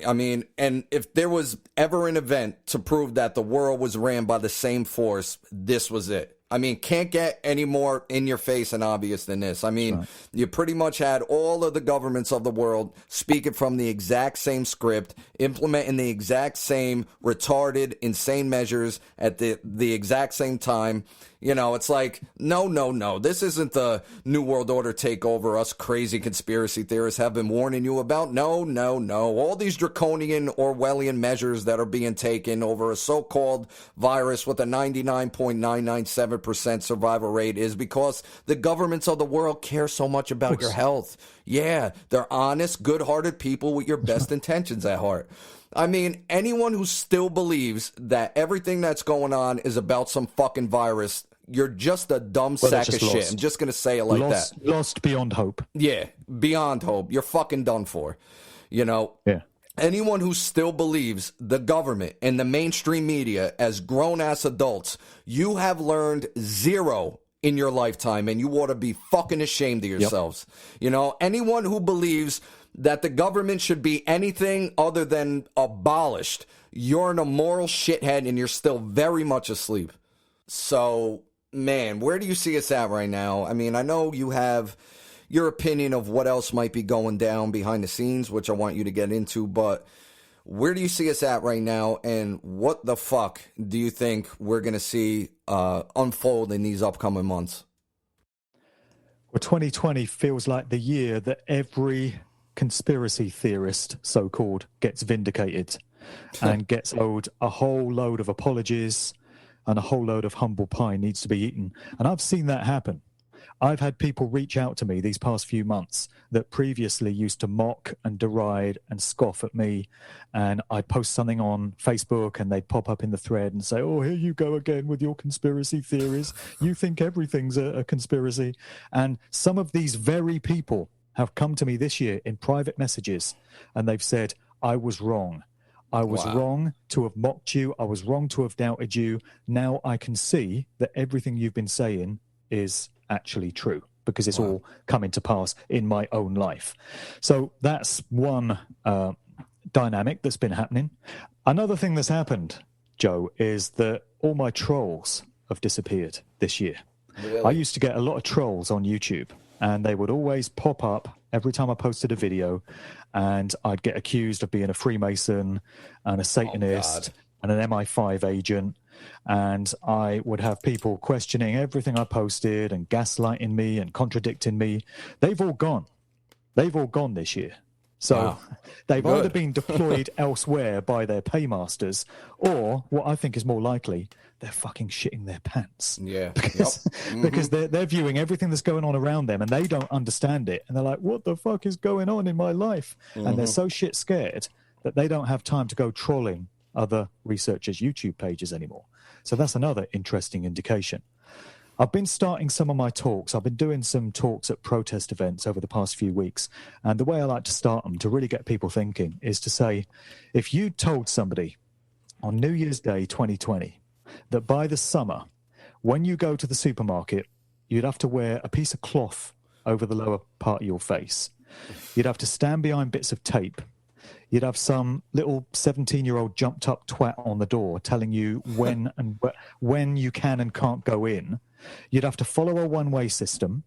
I mean, and if there was ever an event to prove that the world was ran by the same force, this was it. I mean, can't get any more in your face and obvious than this. I mean, you pretty much had all of the governments of the world speaking from the exact same script, implementing the exact same retarded, insane measures at the exact same time. You know, it's like, no. This isn't the New World Order takeover us crazy conspiracy theorists have been warning you about. No. All these draconian Orwellian measures that are being taken over a so-called virus with a 99.997% survival rate is because the governments of the world care so much about your health. Yeah, they're honest, good-hearted people with your best intentions at heart. I mean, anyone who still believes that everything that's going on is about some fucking virus, you're just a dumb sack of shit. I'm just going to say it like that.
Lost beyond hope.
Yeah, beyond hope. You're fucking done for. You know?
Yeah.
Anyone who still believes the government and the mainstream media as grown-ass adults, you have learned zero in your lifetime, and you ought to be fucking ashamed of yourselves. Yep. You know? Anyone who believes that the government should be anything other than abolished, you're an immoral shithead and you're still very much asleep. So, man, where do you see us at right now? I mean, I know you have your opinion of what else might be going down behind the scenes, which I want you to get into, but where do you see us at right now, and what the fuck do you think we're going to see unfold in these upcoming months?
Well, 2020 feels like the year that every conspiracy theorist, so-called, gets vindicated and gets owed a whole load of apologies, and a whole load of humble pie needs to be eaten. And I've seen that happen. I've had people reach out to me these past few months that previously used to mock and deride and scoff at me. And I'd post something on Facebook and they'd pop up in the thread and say, oh, here you go again with your conspiracy theories. You think everything's a conspiracy. And some of these very people have come to me this year in private messages and they've said, I was wrong. I was wrong to have mocked you. I was wrong to have doubted you. Now I can see that everything you've been saying is actually true because it's all coming to pass in my own life. So that's one dynamic that's been happening. Another thing that's happened, Joe, is that all my trolls have disappeared this year. Really? I used to get a lot of trolls on YouTube, and they would always pop up every time I posted a video, and I'd get accused of being a Freemason and a Satanist and an MI5 agent, and I would have people questioning everything I posted and gaslighting me and contradicting me. They've all gone. They've all gone this year. So they've either been deployed elsewhere by their paymasters, or what I think is more likely, they're fucking shitting their pants.
Yeah.
Because they're viewing everything that's going on around them and they don't understand it. And they're like, what the fuck is going on in my life? And they're so shit scared that they don't have time to go trolling other researchers' YouTube pages anymore. So that's another interesting indication. I've been starting some of my talks. I've been doing some talks at protest events over the past few weeks. And the way I like to start them to really get people thinking is to say, if you told somebody on New Year's Day 2020 that by the summer, when you go to the supermarket, you'd have to wear a piece of cloth over the lower part of your face. You'd have to stand behind bits of tape. You'd have some little 17-year-old jumped up twat on the door telling you when you can and can't go in. You'd have to follow a one-way system.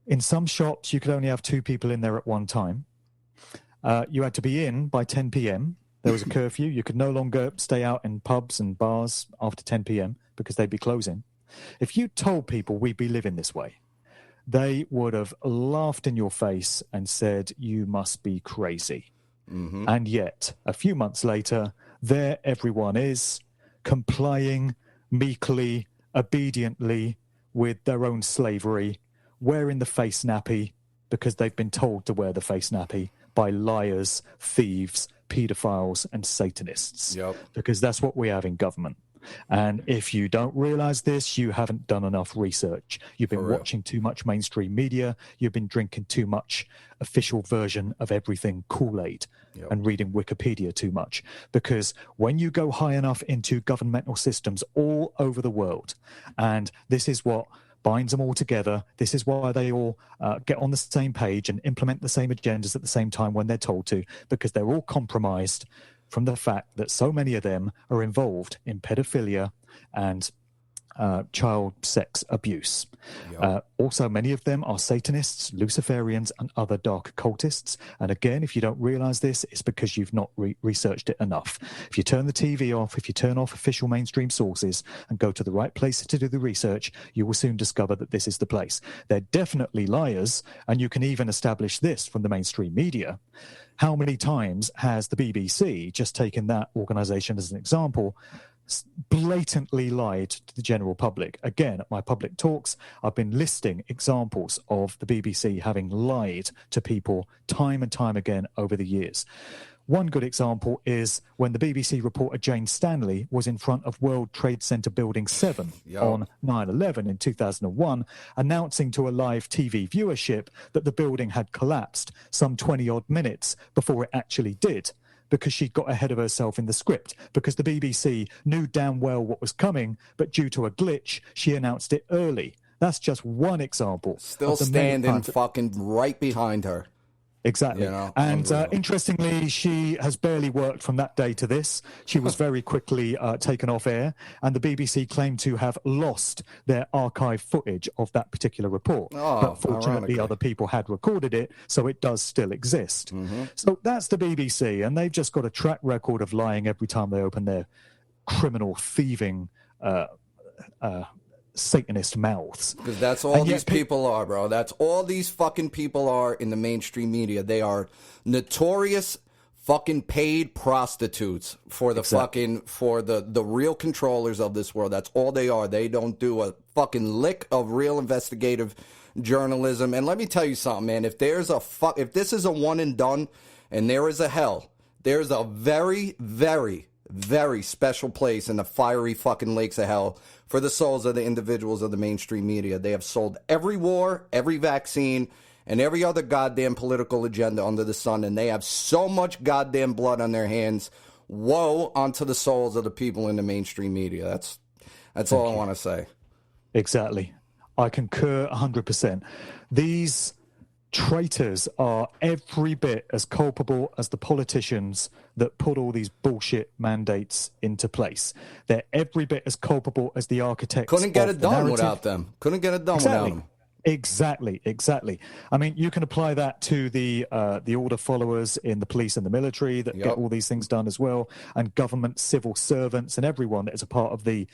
In some shops, you could only have 2 people in there at one time. You had to be in by 10 p.m. There was a curfew. You could no longer stay out in pubs and bars after 10 p.m. because they'd be closing. If you told people we'd be living this way, they would have laughed in your face and said, you must be crazy. And yet, a few months later, there everyone is, complying meekly, obediently with their own slavery, wearing the face nappy because they've been told to wear the face nappy by liars, thieves, pedophiles, and Satanists. Because that's what we have in government. And if you don't realize this, you haven't done enough research. You've been watching too much mainstream media. You've been drinking too much official version of everything Kool-Aid and reading Wikipedia too much. Because when you go high enough into governmental systems all over the world, and this is what binds them all together, this is why they all get on the same page and implement the same agendas at the same time when they're told to, because they're all compromised from the fact that so many of them are involved in pedophilia and child sex abuse.
Yep.
Also, many of them are Satanists, Luciferians, and other dark occultists. And again, if you don't realize this, it's because you've not researched it enough. If you turn the TV off, if you turn off official mainstream sources and go to the right place to do the research, you will soon discover that this is the place. They're definitely liars, and you can even establish this from the mainstream media. How many times has the BBC, just taken that organization as an example, blatantly lied to the general public? Again, at my public talks, I've been listing examples of the BBC having lied to people time and time again over the years. One good example is when the BBC reporter Jane Stanley was in front of World Trade Center Building 7 on 9/11 in 2001, announcing to a live TV viewership that the building had collapsed some 20-odd minutes before it actually did, because she got ahead of herself in the script, because the BBC knew damn well what was coming, but due to a glitch, she announced it early. That's just one example.
Still standing fucking right behind her.
Exactly. And interestingly, she has barely worked from that day to this. She was very quickly taken off air, and the BBC claimed to have lost their archive footage of that particular report. But fortunately, other people had recorded it, so it does still exist. So that's the BBC, and they've just got a track record of lying every time they open their criminal, thieving Satanist mouths.
Because that's all these people are, bro. That's all these fucking people are in the mainstream media. They are notorious fucking paid prostitutes for the fucking, for the real controllers of this world. That's all they are. They don't do a fucking lick of real investigative journalism. And let me tell you something, man. If there's if this is a one and done and there is a hell, there's a very, very, very special place in the fiery fucking lakes of hell for the souls of the individuals of the mainstream media. They have sold every war, every vaccine, and every other goddamn political agenda under the sun, and they have so much goddamn blood on their hands. Woe unto the souls of the people in the mainstream media. That's all I want to say.
Exactly. I concur 100%. These traitors are every bit as culpable as the politicians that put all these bullshit mandates into place. They're every bit as culpable as the architects.
Couldn't get it done without them. Couldn't get it done without them.
Exactly. I mean, you can apply that to the order followers in the police and the military that get all these things done as well, and government civil servants and everyone that is a part of the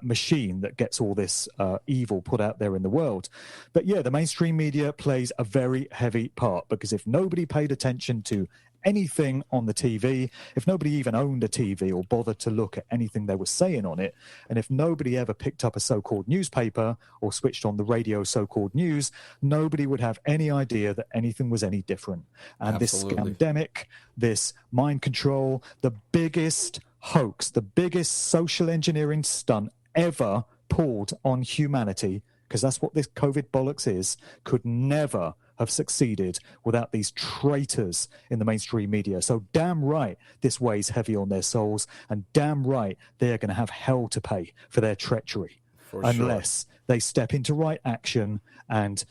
machine that gets all this evil put out there in the world. But yeah, the mainstream media plays a very heavy part, because if nobody paid attention to anything on the TV, if nobody even owned a TV or bothered to look at anything they were saying on it, and if nobody ever picked up a so-called newspaper or switched on the radio so-called news, nobody would have any idea that anything was any different. And this scamdemic, this mind control, the biggest hoax, the biggest social engineering stunt ever pulled on humanity, because that's what this COVID bollocks is, could never have succeeded without these traitors in the mainstream media. So damn right this weighs heavy on their souls, and damn right they're going to have hell to pay for their treachery, unless they step into right action and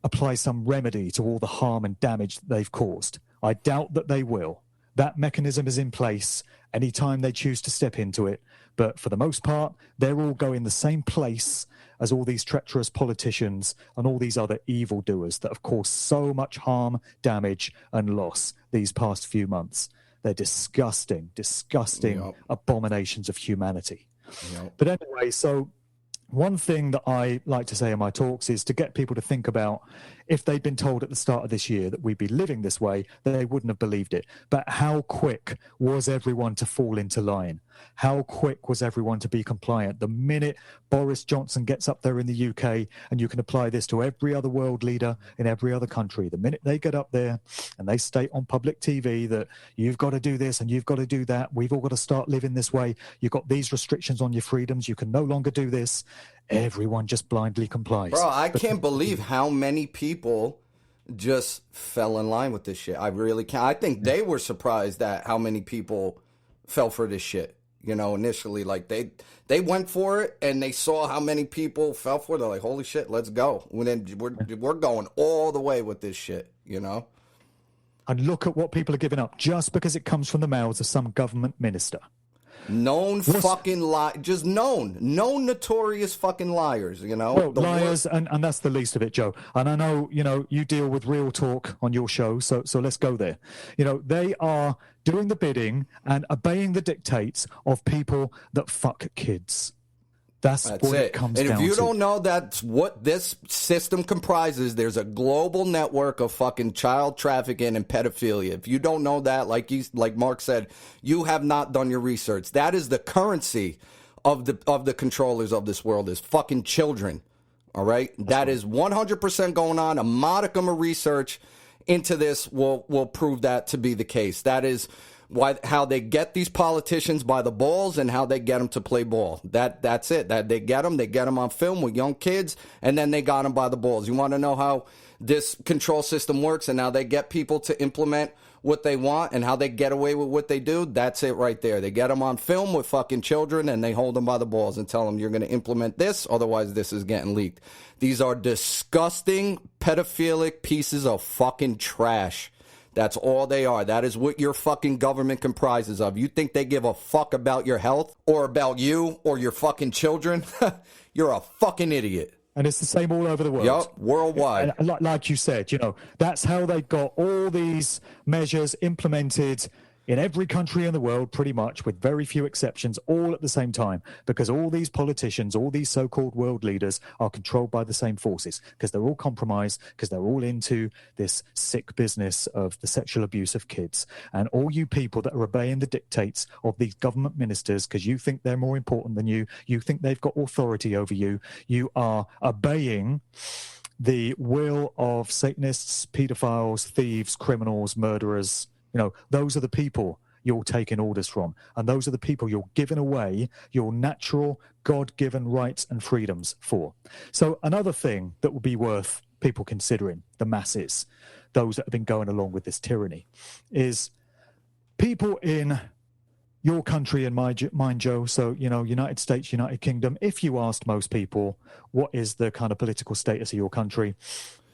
apply some remedy to all the harm and damage that they've caused. I doubt that they will. That mechanism is in place anytime they choose to step into it. But for the most part, they're all going the same place as all these treacherous politicians and all these other evildoers that have caused so much harm, damage, and loss these past few months. They're disgusting abominations of humanity. But anyway, so one thing that I like to say in my talks is to get people to think about, if they'd been told at the start of this year that we'd be living this way, they wouldn't have believed it. But how quick was everyone to fall into line? How quick was everyone to be compliant? The minute Boris Johnson gets up there in the UK, and you can apply this to every other world leader in every other country, the minute they get up there and they state on public TV that you've got to do this and you've got to do that, we've all got to start living this way, you've got these restrictions on your freedoms, you can no longer do this, everyone just blindly complies.
Bro, I can't believe how many people just fell in line with this shit. I really can't. I think they were surprised at how many people fell for this shit. You know, initially, like they went for it and they saw how many people fell for it. They're like, holy shit, let's go. We're going all the way with this shit, you know?
And look at what people are giving up just because it comes from the mouths of some government minister.
Known fucking just known notorious fucking liars, you know.
Well, liars, and that's the least of it, Joe. And I know, you deal with real talk on your show, so let's go there. They are doing the bidding and obeying the dictates of people that fuck kids. That's what it comes down to.
And if you don't know that's what this system comprises, there's a global network of fucking child trafficking and pedophilia. If you don't know that, like Mark said, you have not done your research. That is the currency of the controllers of this world, is fucking children. All right? That is 100% going on. A modicum of research into this will prove that to be the case. That is how they get these politicians by the balls and how they get them to play ball. That's it. That they get them on film with young kids, and then they got them by the balls. You want to know how this control system works and how they get people to implement what they want and how they get away with what they do? That's it right there. They get them on film with fucking children, and they hold them by the balls and tell them, you're going to implement this, otherwise this is getting leaked. These are disgusting, pedophilic pieces of fucking trash. That's all they are. That is what your fucking government comprises of. You think they give a fuck about your health or about you or your fucking children? You're a fucking idiot.
And it's the same all over the world.
Yup, worldwide.
And like you said, that's how they got all these measures implemented in every country in the world, pretty much, with very few exceptions, all at the same time, because all these politicians, all these so-called world leaders are controlled by the same forces, because they're all compromised, because they're all into this sick business of the sexual abuse of kids. And all you people that are obeying the dictates of these government ministers, because you think they're more important than you think they've got authority over you, you are obeying the will of Satanists, pedophiles, thieves, criminals, murderers. Those are the people you're taking orders from. And those are the people you're giving away your natural, God-given rights and freedoms for. So another thing that would be worth people considering, the masses, those that have been going along with this tyranny, is people in your country and mine, Joe, so, United States, United Kingdom, if you asked most people what is the kind of political status of your country,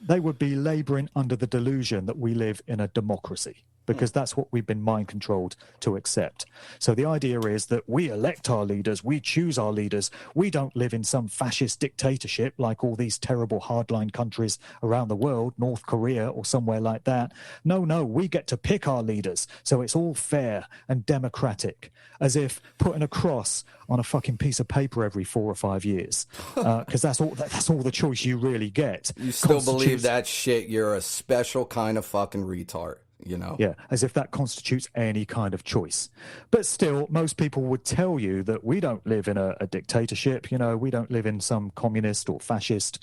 they would be labouring under the delusion that we live in a democracy, because that's what we've been mind-controlled to accept. So the idea is that we elect our leaders, we choose our leaders, we don't live in some fascist dictatorship like all these terrible hardline countries around the world, North Korea or somewhere like that. No, we get to pick our leaders, so it's all fair and democratic, as if putting a cross on a fucking piece of paper every 4 or 5 years, because that's all the choice you really get.
You still believe that shit, you're a special kind of fucking retard.
Yeah, as if that constitutes any kind of choice. But still, most people would tell you that we don't live in a dictatorship, we don't live in some communist or fascist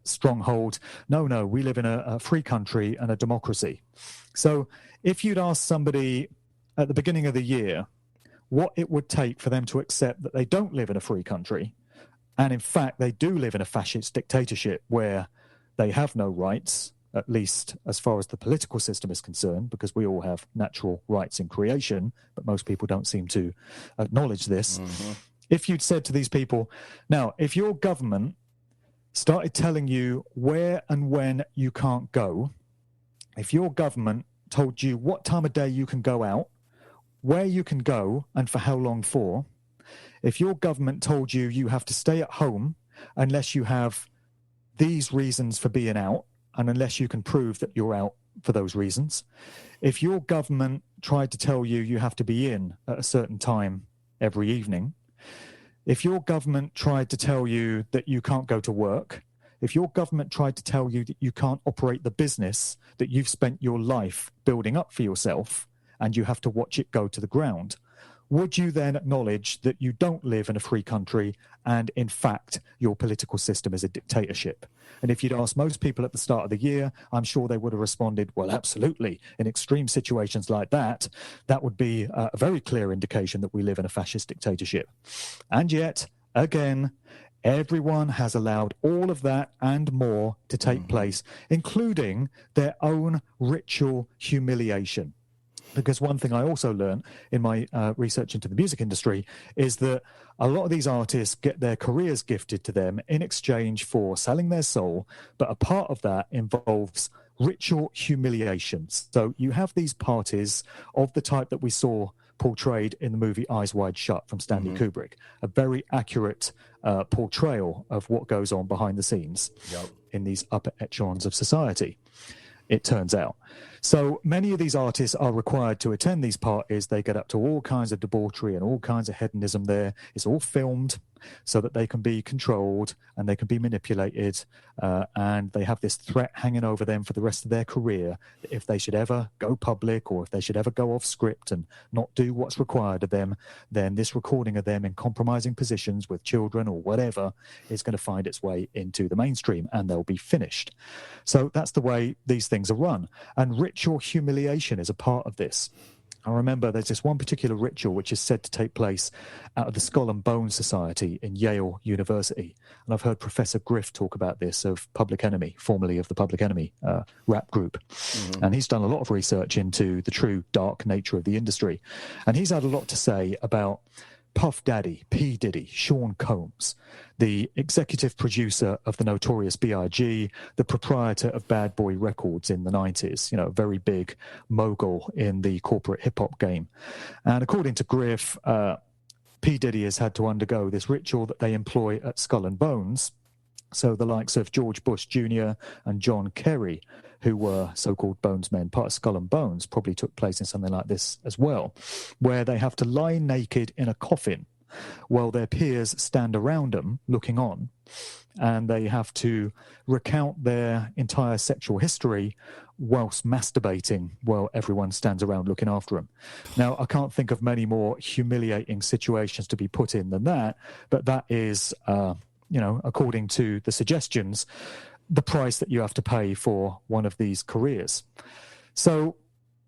stronghold. No, we live in a free country and a democracy. So if you'd ask somebody at the beginning of the year what it would take for them to accept that they don't live in a free country, and in fact they do live in a fascist dictatorship where they have no rights, at least as far as the political system is concerned, because we all have natural rights in creation, but most people don't seem to acknowledge this. Mm-hmm. If you'd said to these people, now, if your government started telling you where and when you can't go, if your government told you what time of day you can go out, where you can go, and for how long for, if your government told you you have to stay at home unless you have these reasons for being out, and unless you can prove that you're out for those reasons, if your government tried to tell you you have to be in at a certain time every evening, if your government tried to tell you that you can't go to work, if your government tried to tell you that you can't operate the business that you've spent your life building up for yourself and you have to watch it go to the ground, would you then acknowledge that you don't live in a free country and, in fact, your political system is a dictatorship? And if you'd asked most people at the start of the year, I'm sure they would have responded, well, absolutely. In extreme situations like that, that would be a very clear indication that we live in a fascist dictatorship. And yet, again, everyone has allowed all of that and more to take place, including their own ritual humiliation. Because one thing I also learned in my research into the music industry is that a lot of these artists get their careers gifted to them in exchange for selling their soul, but a part of that involves ritual humiliation. So you have these parties of the type that we saw portrayed in the movie Eyes Wide Shut from Stanley Kubrick. A very accurate portrayal of what goes on behind the scenes in these upper echelons of society, it turns out. So many of these artists are required to attend these parties. They get up to all kinds of debauchery and all kinds of hedonism there. It's all filmed so that they can be controlled and they can be manipulated. And they have this threat hanging over them for the rest of their career that if they should ever go public or if they should ever go off script and not do what's required of them, then this recording of them in compromising positions with children or whatever is going to find its way into the mainstream and they'll be finished. So that's the way these things are run. And ritual humiliation is a part of this. I remember there's this one particular ritual which is said to take place out of the Skull and Bones Society in Yale University. And I've heard Professor Griff talk about this of Public Enemy, formerly of the Public Enemy rap group. And he's done a lot of research into the true dark nature of the industry. And he's had a lot to say about Puff Daddy, P. Diddy, Sean Combs, the executive producer of the Notorious B.I.G., the proprietor of Bad Boy Records in the 90s, a very big mogul in the corporate hip-hop game. And according to Griff, P. Diddy has had to undergo this ritual that they employ at Skull and Bones. So the likes of George Bush Jr. and John Kerry, who were so-called Bones men, part of Skull and Bones, probably took place in something like this as well, where they have to lie naked in a coffin while their peers stand around them looking on, and they have to recount their entire sexual history whilst masturbating while everyone stands around looking after them. Now, I can't think of many more humiliating situations to be put in than that, but that is, according to the suggestions, the price that you have to pay for one of these careers. So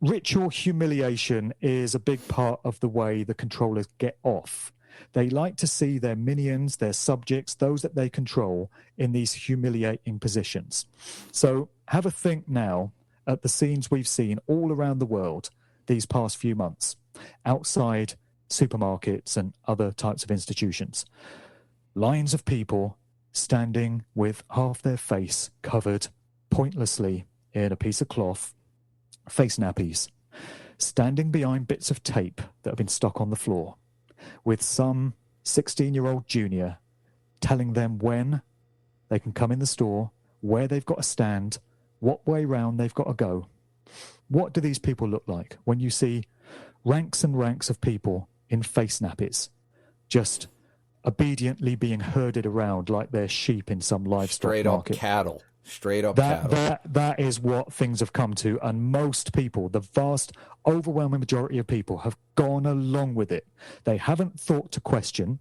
ritual humiliation is a big part of the way the controllers get off. They like to see their minions, their subjects, those that they control, in these humiliating positions. So have a think now at the scenes we've seen all around the world these past few months, outside supermarkets and other types of institutions. Lines of people standing with half their face covered pointlessly in a piece of cloth, face nappies, standing behind bits of tape that have been stuck on the floor, with some 16-year-old junior telling them when they can come in the store, where they've got to stand, what way round they've got to go. What do these people look like when you see ranks and ranks of people in face nappies, just obediently being herded around like they're sheep in some livestock market?
Straight up cattle.
That is what things have come to, and most people, the vast, overwhelming majority of people, have gone along with it. They haven't thought to question.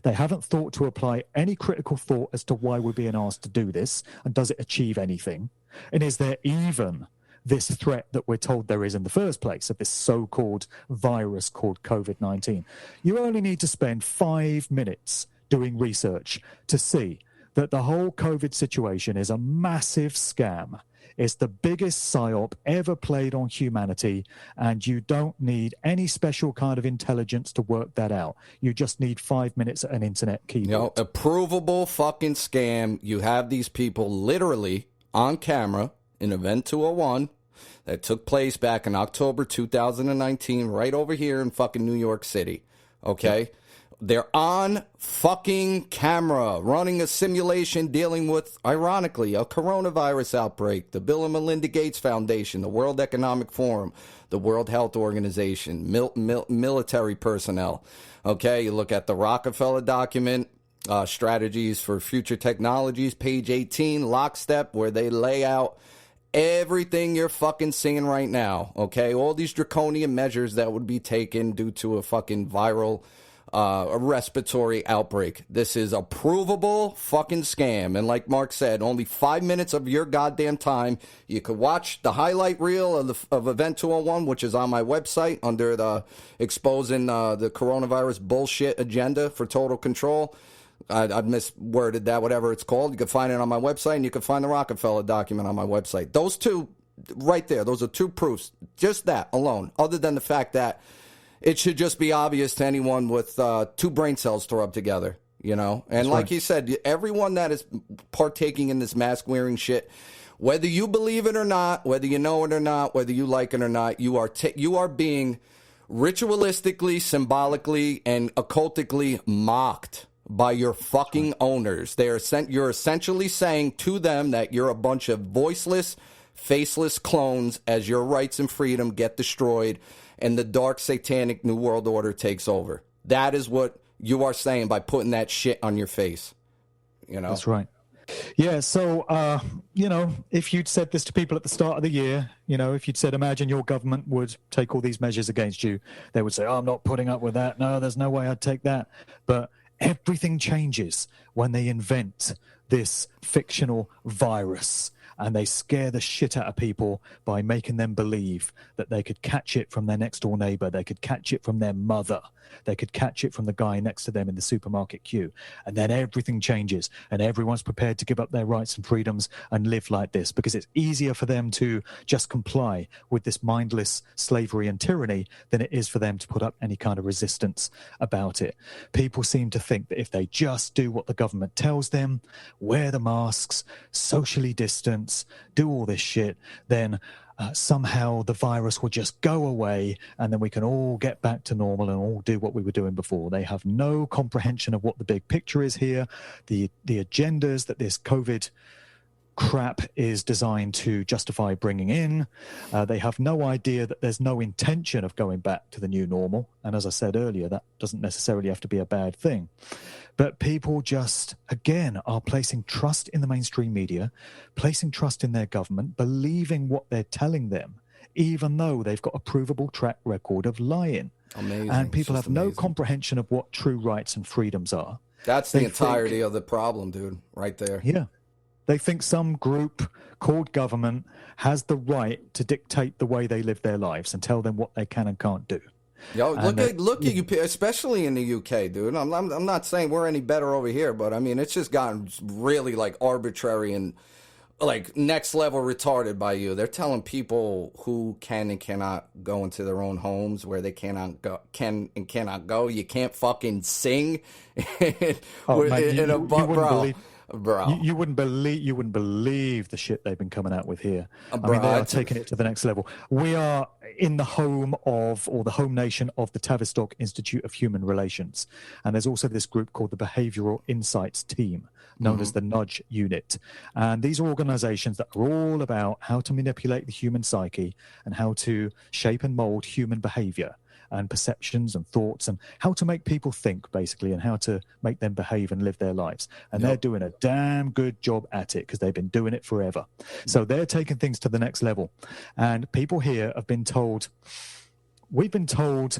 They haven't thought to apply any critical thought as to why we're being asked to do this, and does it achieve anything? And is there even this threat that we're told there is in the first place of this so-called virus called COVID-19? You only need to spend 5 minutes doing research to see that the whole COVID situation is a massive scam. It's the biggest psyop ever played on humanity, and you don't need any special kind of intelligence to work that out. You just need 5 minutes at an internet keyboard.
A provable fucking scam. You have these people literally on camera in Event 201 that took place back in October 2019 right over here in fucking New York City. Okay? Yep. They're on fucking camera running a simulation dealing with, ironically, a coronavirus outbreak, the Bill and Melinda Gates Foundation, the World Economic Forum, the World Health Organization, military personnel. Okay, you look at the Rockefeller document, Strategies for Future Technologies, page 18, lockstep, where they lay out everything you're fucking seeing right now. Okay, all these draconian measures that would be taken due to a fucking viral a respiratory outbreak. This is a provable fucking scam. And like Mark said, only 5 minutes of your goddamn time. You could watch the highlight reel of Event 201, which is on my website under the exposing the coronavirus bullshit agenda for total control. I misworded that, whatever it's called. You can find it on my website, and you can find the Rockefeller document on my website. Those two right there, those are two proofs. Just that alone, other than the fact that it should just be obvious to anyone with 2 brain cells to rub together, you know? And like you said, everyone that is partaking in this mask-wearing shit, whether you believe it or not, whether you know it or not, whether you like it or not, you are being ritualistically, symbolically, and occultically mocked by your fucking owners. You're essentially saying to them that you're a bunch of voiceless, faceless clones as your rights and freedom get destroyed and the dark satanic New World Order takes over. That is what you are saying by putting that shit on your face. You know?
That's right. Yeah, so, if you'd said this to people at the start of the year, if you'd said, imagine your government would take all these measures against you, they would say, oh, I'm not putting up with that. No, there's no way I'd take that. But everything changes when they invent this fictional virus and they scare the shit out of people by making them believe that they could catch it from their next door neighbor, they could catch it from their mother, they could catch it from the guy next to them in the supermarket queue. And then everything changes and everyone's prepared to give up their rights and freedoms and live like this because it's easier for them to just comply with this mindless slavery and tyranny than it is for them to put up any kind of resistance about it. People seem to think that if they just do what the government tells them, wear the masks, socially distance, do all this shit, then somehow the virus will just go away and then we can all get back to normal and all do what we were doing before. They have no comprehension of what the big picture is here, the agendas that this COVID crap is designed to justify bringing in. They have no idea that there's no intention of going back to the new normal. And as I said earlier, that doesn't necessarily have to be a bad thing. But people just, again, are placing trust in the mainstream media, placing trust in their government, believing what they're telling them, even though they've got a provable track record of lying.
Amazing.
And people have no comprehension of what true rights and freedoms are.
That's the entirety of the problem, dude, right there.
Yeah. They think some group called government has the right to dictate the way they live their lives and tell them what they can and can't do.
Yo, look at you, especially in the UK, dude. I'm not saying we're any better over here, but I mean, it's just gotten really like arbitrary and like next level retarded by you. They're telling people who can and cannot go into their own homes, where they can and cannot go. You can't fucking sing Bro,
you wouldn't believe the shit they've been coming out with here. I mean, they are taking it to the next level. We are in the home of, or the home nation of, the Tavistock Institute of Human Relations, and there's also this group called the Behavioural Insights Team, known as the Nudge Unit. And these are organisations that are all about how to manipulate the human psyche and how to shape and mould human behaviour and perceptions and thoughts and how to make people think, basically, and how to make them behave and live their lives. And they're doing a damn good job at it because they've been doing it forever. So they're taking things to the next level. And people here have been told, we've been told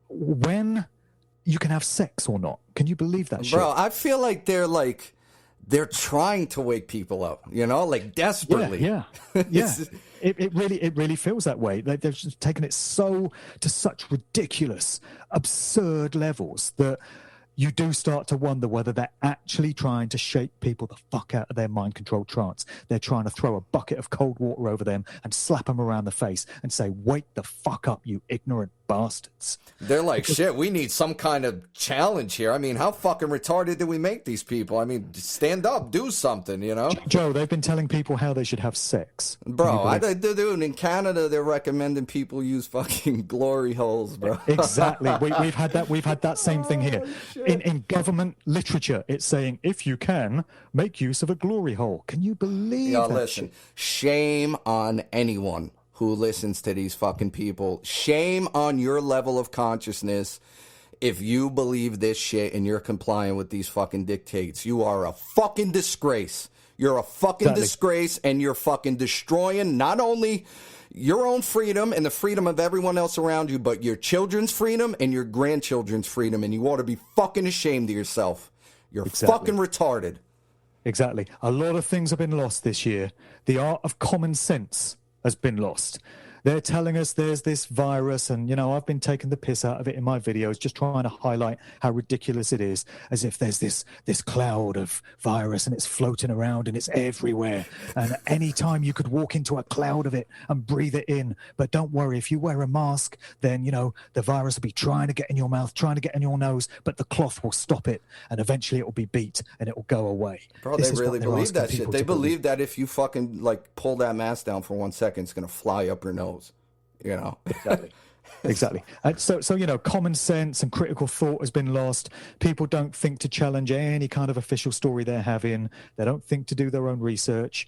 when you can have sex or not. Can you believe that shit?
Bro, I feel like they're trying to wake people up, like desperately.
Yeah. It really feels that way. They've just taken it to such ridiculous, absurd levels that you do start to wonder whether they're actually trying to shake people the fuck out of their mind-controlled trance. They're trying to throw a bucket of cold water over them and slap them around the face and say, wake the fuck up, you ignorant bastards.
They're like, shit, we need some kind of challenge here. I mean, how fucking retarded do we make these people? I mean, stand up, do something,
Joe, they've been telling people how they should have sex.
Bro, dude, in Canada, they're recommending people use fucking glory holes, bro.
Exactly. We've had that same thing here. In government literature, it's saying, if you can, make use of a glory hole. Can you believe that?
Listen, shame on anyone who listens to these fucking people. Shame on your level of consciousness if you believe this shit and you're complying with these fucking dictates. You are a fucking disgrace. You're a fucking disgrace, and you're fucking destroying not only your own freedom and the freedom of everyone else around you, but your children's freedom and your grandchildren's freedom, and you ought to be fucking ashamed of yourself. You're fucking retarded.
Exactly. A lot of things have been lost this year. The art of common sense has been lost. They're telling us there's this virus, and, I've been taking the piss out of it in my videos, just trying to highlight how ridiculous it is, as if there's this cloud of virus and it's floating around and it's everywhere. And any time you could walk into a cloud of it and breathe it in. But don't worry, if you wear a mask, then, the virus will be trying to get in your mouth, trying to get in your nose, but the cloth will stop it, and eventually it will be beat and it will go away.
Bro, they really believe that shit. They believe that if you fucking, pull that mask down for 1 second, it's going to fly up your nose.
Exactly. Exactly. And so common sense and critical thought has been lost. People don't think to challenge any kind of official story they're having. They don't think to do their own research.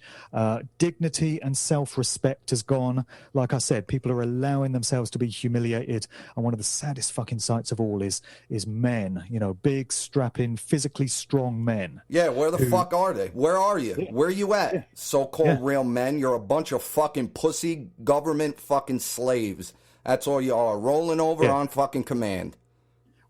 Dignity and self-respect has gone. Like I said, people are allowing themselves to be humiliated. And one of the saddest fucking sights of all is men, big, strapping, physically strong men.
Yeah, where the fuck are they? Where are you?
Yeah.
Where are you at?
Yeah.
So-called real men. You're a bunch of fucking pussy government fucking slaves. That's all you are, rolling over on fucking command.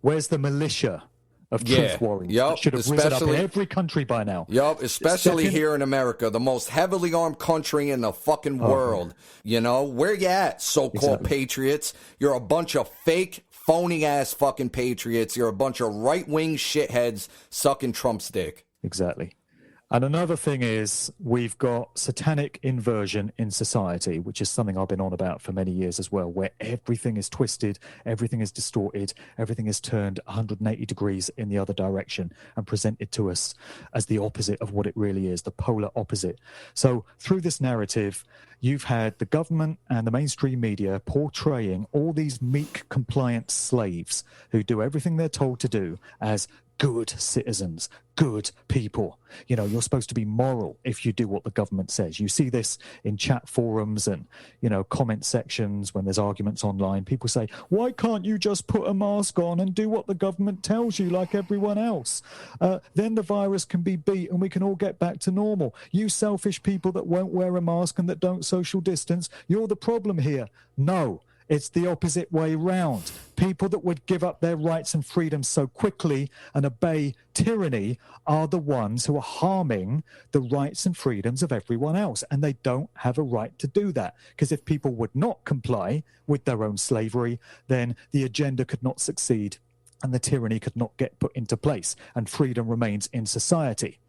Where's the militia of truth warriors?
Yep.
That should have risen up in every country by now.
Yep, especially here in America, the most heavily armed country in the fucking world. Where you at, so-called patriots? You're a bunch of fake, phony-ass fucking patriots. You're a bunch of right-wing shitheads sucking Trump's dick.
Exactly. And another thing is we've got satanic inversion in society, which is something I've been on about for many years as well, where everything is twisted, everything is distorted, everything is turned 180 degrees in the other direction and presented to us as the opposite of what it really is, the polar opposite. So through this narrative, you've had the government and the mainstream media portraying all these meek, compliant slaves who do everything they're told to do as good citizens, good people. You're supposed to be moral if you do what the government says. You see this in chat forums and, comment sections when there's arguments online. People say, why can't you just put a mask on and do what the government tells you like everyone else? Then the virus can be beat and we can all get back to normal. You selfish people that won't wear a mask and that don't social distance, you're the problem here. No. It's the opposite way round. People that would give up their rights and freedoms so quickly and obey tyranny are the ones who are harming the rights and freedoms of everyone else. And they don't have a right to do that. Because if people would not comply with their own slavery, then the agenda could not succeed and the tyranny could not get put into place, and freedom remains in society.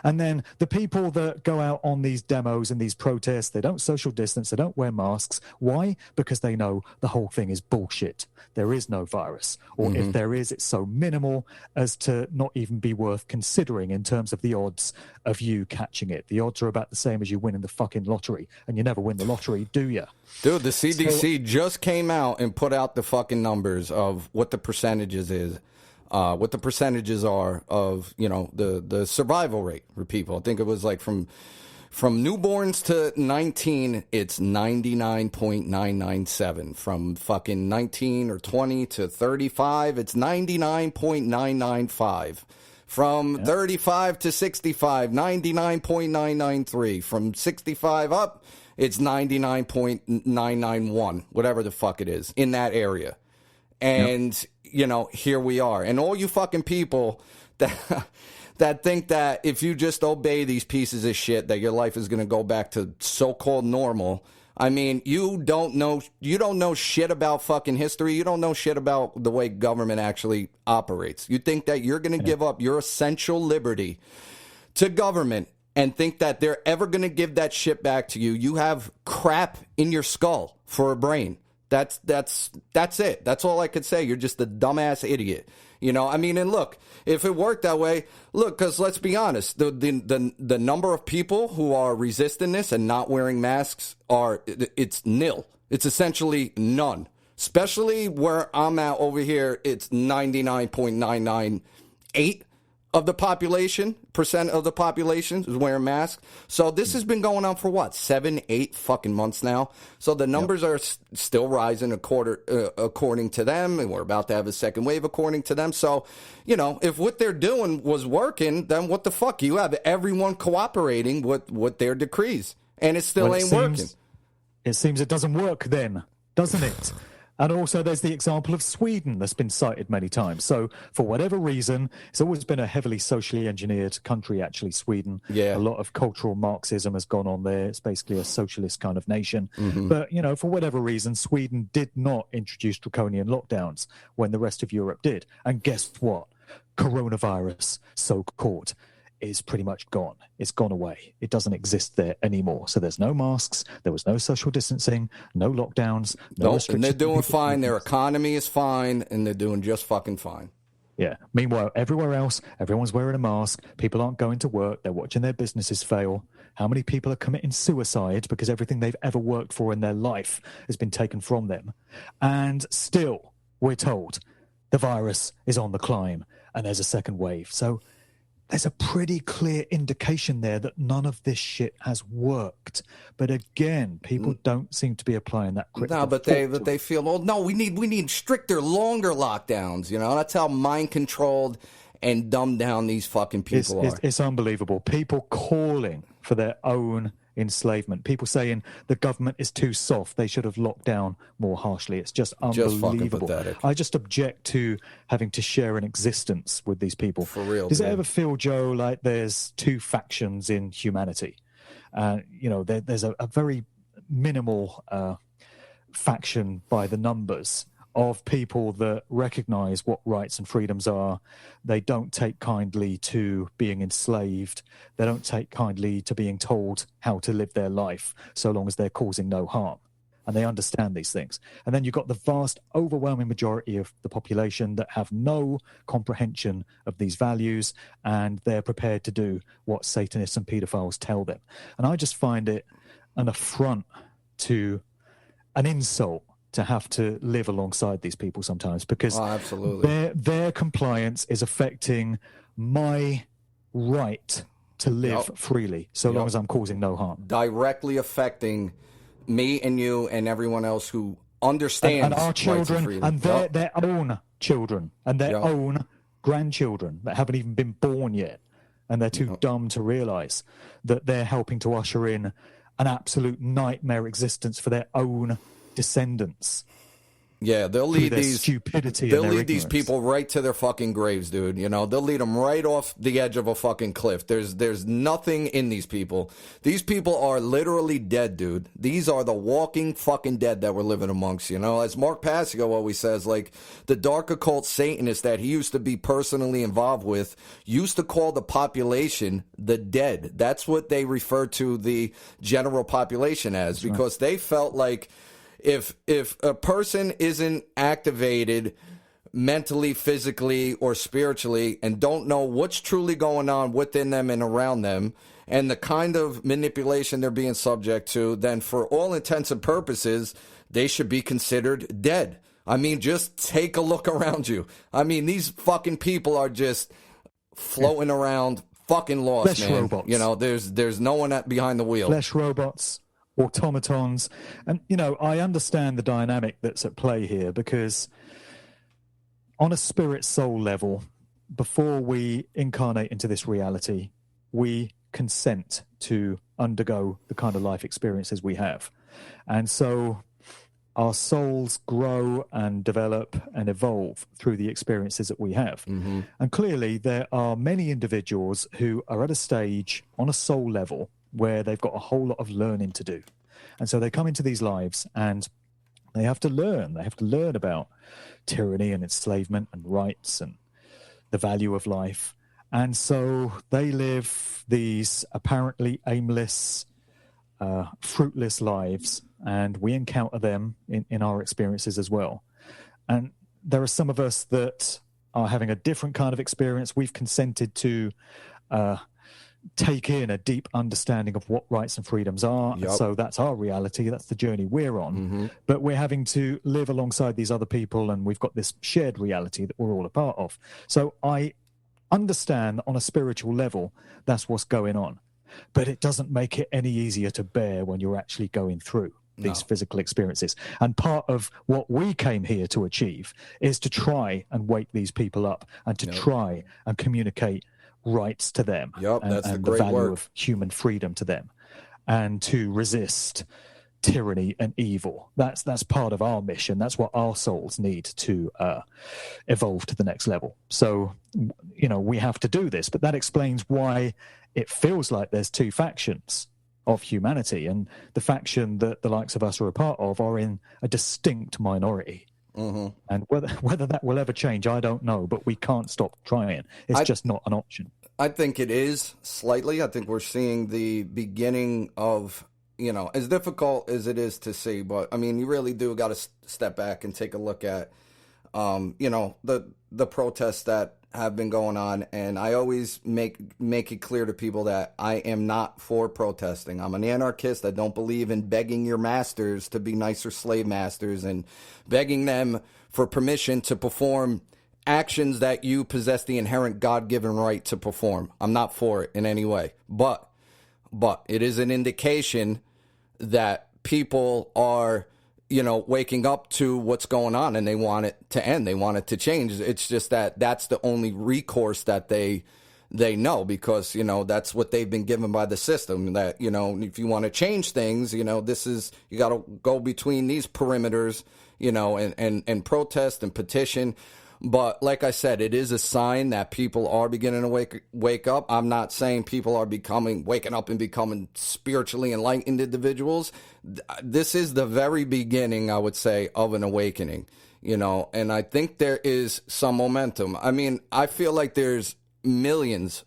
And then the people that go out on these demos and these protests, they don't social distance, they don't wear masks. Why? Because they know the whole thing is bullshit. There is no virus. Or if there is, it's so minimal as to not even be worth considering in terms of the odds of you catching it. The odds are about the same as you winning the fucking lottery, and you never win the lottery, do you?
Dude, the CDC just came out and put out the fucking numbers of what the percentages what the percentages are of, the survival rate for people. I think it was like from newborns to 19, it's 99.997. From fucking 19 or 20 to 35, it's 99.995. From 35 to 65, 99.993. From 65 up, it's 99.991, whatever the fuck it is, in that area. And, here we are. And all you fucking people that think that if you just obey these pieces of shit, that your life is going to go back to so-called normal. I mean, you don't know shit about fucking history. You don't know shit about the way government actually operates. You think that you're going to give up your essential liberty to government and think that they're ever going to give that shit back to you. You have crap in your skull for a brain. That's it. That's all I could say. You're just a dumbass idiot. And look, if it worked that way, because let's be honest, the number of people who are resisting this and not wearing masks it's nil. It's essentially none. Especially where I'm at over here, it's 99.998% of the population is wearing masks. So this has been going on for what, 7-8 fucking months now. So the numbers are still rising according to them, and we're about to have a second wave according to them. So, if what they're doing was working, then what the fuck? You have everyone cooperating with their decrees, and it still ain't working.
It seems it doesn't work then, doesn't it? And also there's the example of Sweden that's been cited many times. So for whatever reason, it's always been a heavily socially engineered country, actually, Sweden.
Yeah.
A lot of cultural Marxism has gone on there. It's basically a socialist kind of nation. But, for whatever reason, Sweden did not introduce draconian lockdowns when the rest of Europe did. And guess what? Coronavirus, so-called, is pretty much gone. It's gone away. It doesn't exist there anymore. So there's no masks. There was no social distancing, no lockdowns, no restrictions.
And they're doing fine. Their economy is fine, and they're doing just fucking fine.
Yeah. Meanwhile, everywhere else, everyone's wearing a mask. People aren't going to work. They're watching their businesses fail. How many people are committing suicide because everything they've ever worked for in their life has been taken from them? And still, we're told the virus is on the climb and there's a second wave. So there's a pretty clear indication there that none of this shit has worked. But again, people don't seem to be applying that critical
No, but they feel, well, no, we need stricter, longer lockdowns. You know, that's how mind controlled and dumbed down these fucking people are.
It's unbelievable. People calling for their own enslavement. People saying the government is too soft. They should have locked down more harshly. It's just unbelievable.
Fucking pathetic.
I just object to having to share an existence with these people.
For real.
Does it ever feel, Joe, like there's two factions in humanity? You know, there's a very minimal faction by the numbers of people that recognize what rights and freedoms are. They don't take kindly to being enslaved. They don't take kindly to being told how to live their life, so long as they're causing no harm. And they understand these things. And then you've got the vast, overwhelming majority of the population that have no comprehension of these values, and they're prepared to do what Satanists and pedophiles tell them. And I just find it an affront to an insult to have to live alongside these people sometimes, because their compliance is affecting my right to live freely, so long as I'm causing no harm.
Directly affecting me and you and everyone else who understands
and our children and their own children and their
Yep.
own grandchildren that haven't even been born yet, and they're too dumb to realize that they're helping to usher in an absolute nightmare existence for their own descendants.
Yeah, they'll lead these
stupidity.
They'll lead these people right to their fucking graves, dude. You know, they'll lead them right off the edge of a fucking cliff. There's nothing in these people. These people are literally dead, dude. These are the walking fucking dead that we're living amongst. You know, as Mark Passio always says, like the dark occult Satanists that he used to be personally involved with used to call the population the dead. That's what they refer to the general population as, because they felt like if a person isn't activated mentally, physically, or spiritually and don't know what's truly going on within them and around them and the kind of manipulation they're being subject to, then for all intents and purposes, they should be considered dead. I mean, just take a look around you. I mean, these fucking people are just floating around, fucking lost,
Flesh
man.
robots.
You know, there's no one behind the wheel.
Flesh robots, automatons. And, you know, I understand the dynamic that's at play here, because on a spirit soul level, before we incarnate into this reality, we consent to undergo the kind of life experiences we have. And so our souls grow and develop and evolve through the experiences that we have.
Mm-hmm.
And clearly there are many individuals who are at a stage on a soul level where they've got a whole lot of learning to do. And so they come into these lives and they have to learn. They have to learn about tyranny and enslavement and rights and the value of life. And so they live these apparently aimless, fruitless lives, and we encounter them in our experiences as well. And there are some of us that are having a different kind of experience. We've consented to take in a deep understanding of what rights and freedoms are.
Yep.
And so that's our reality. That's the journey we're on.
Mm-hmm.
But we're having to live alongside these other people, and we've got this shared reality that we're all a part of. So I understand that on a spiritual level, that's what's going on. But it doesn't make it any easier to bear when you're actually going through these physical experiences. And part of what we came here to achieve is to try and wake these people up and to try and communicate rights to them,
that's
and
the great
value
work
of human freedom to them, and to resist tyranny and evil. That's part of our mission. That's what our souls need to evolve to the next level. So, you know, we have to do this, but that explains why it feels like there's two factions of humanity, and the faction that the likes of us are a part of are in a distinct minority.
Mm-hmm.
And whether that will ever change, I don't know, but we can't stop trying. It's just not an option.
I think it is slightly. I think we're seeing the beginning of, you know, as difficult as it is to see, but I mean, you really do got to step back and take a look at the protests that have been going on, and I always make it clear to people that I am not for protesting. I'm an anarchist. I don't believe in begging your masters to be nicer slave masters and begging them for permission to perform actions that you possess the inherent God-given right to perform. I'm not for it in any way. But it is an indication that people are, waking up to what's going on, and they want it to end. They want it to change. It's just that that's the only recourse that they know, because, that's what they've been given by the system, that, if you want to change things, you got to go between these perimeters, and protest and petition. But like I said, it is a sign that people are beginning to wake up. I'm not saying people are waking up and becoming spiritually enlightened individuals. This is the very beginning, I would say, of an awakening, and I think there is some momentum. I mean, I feel like there's millions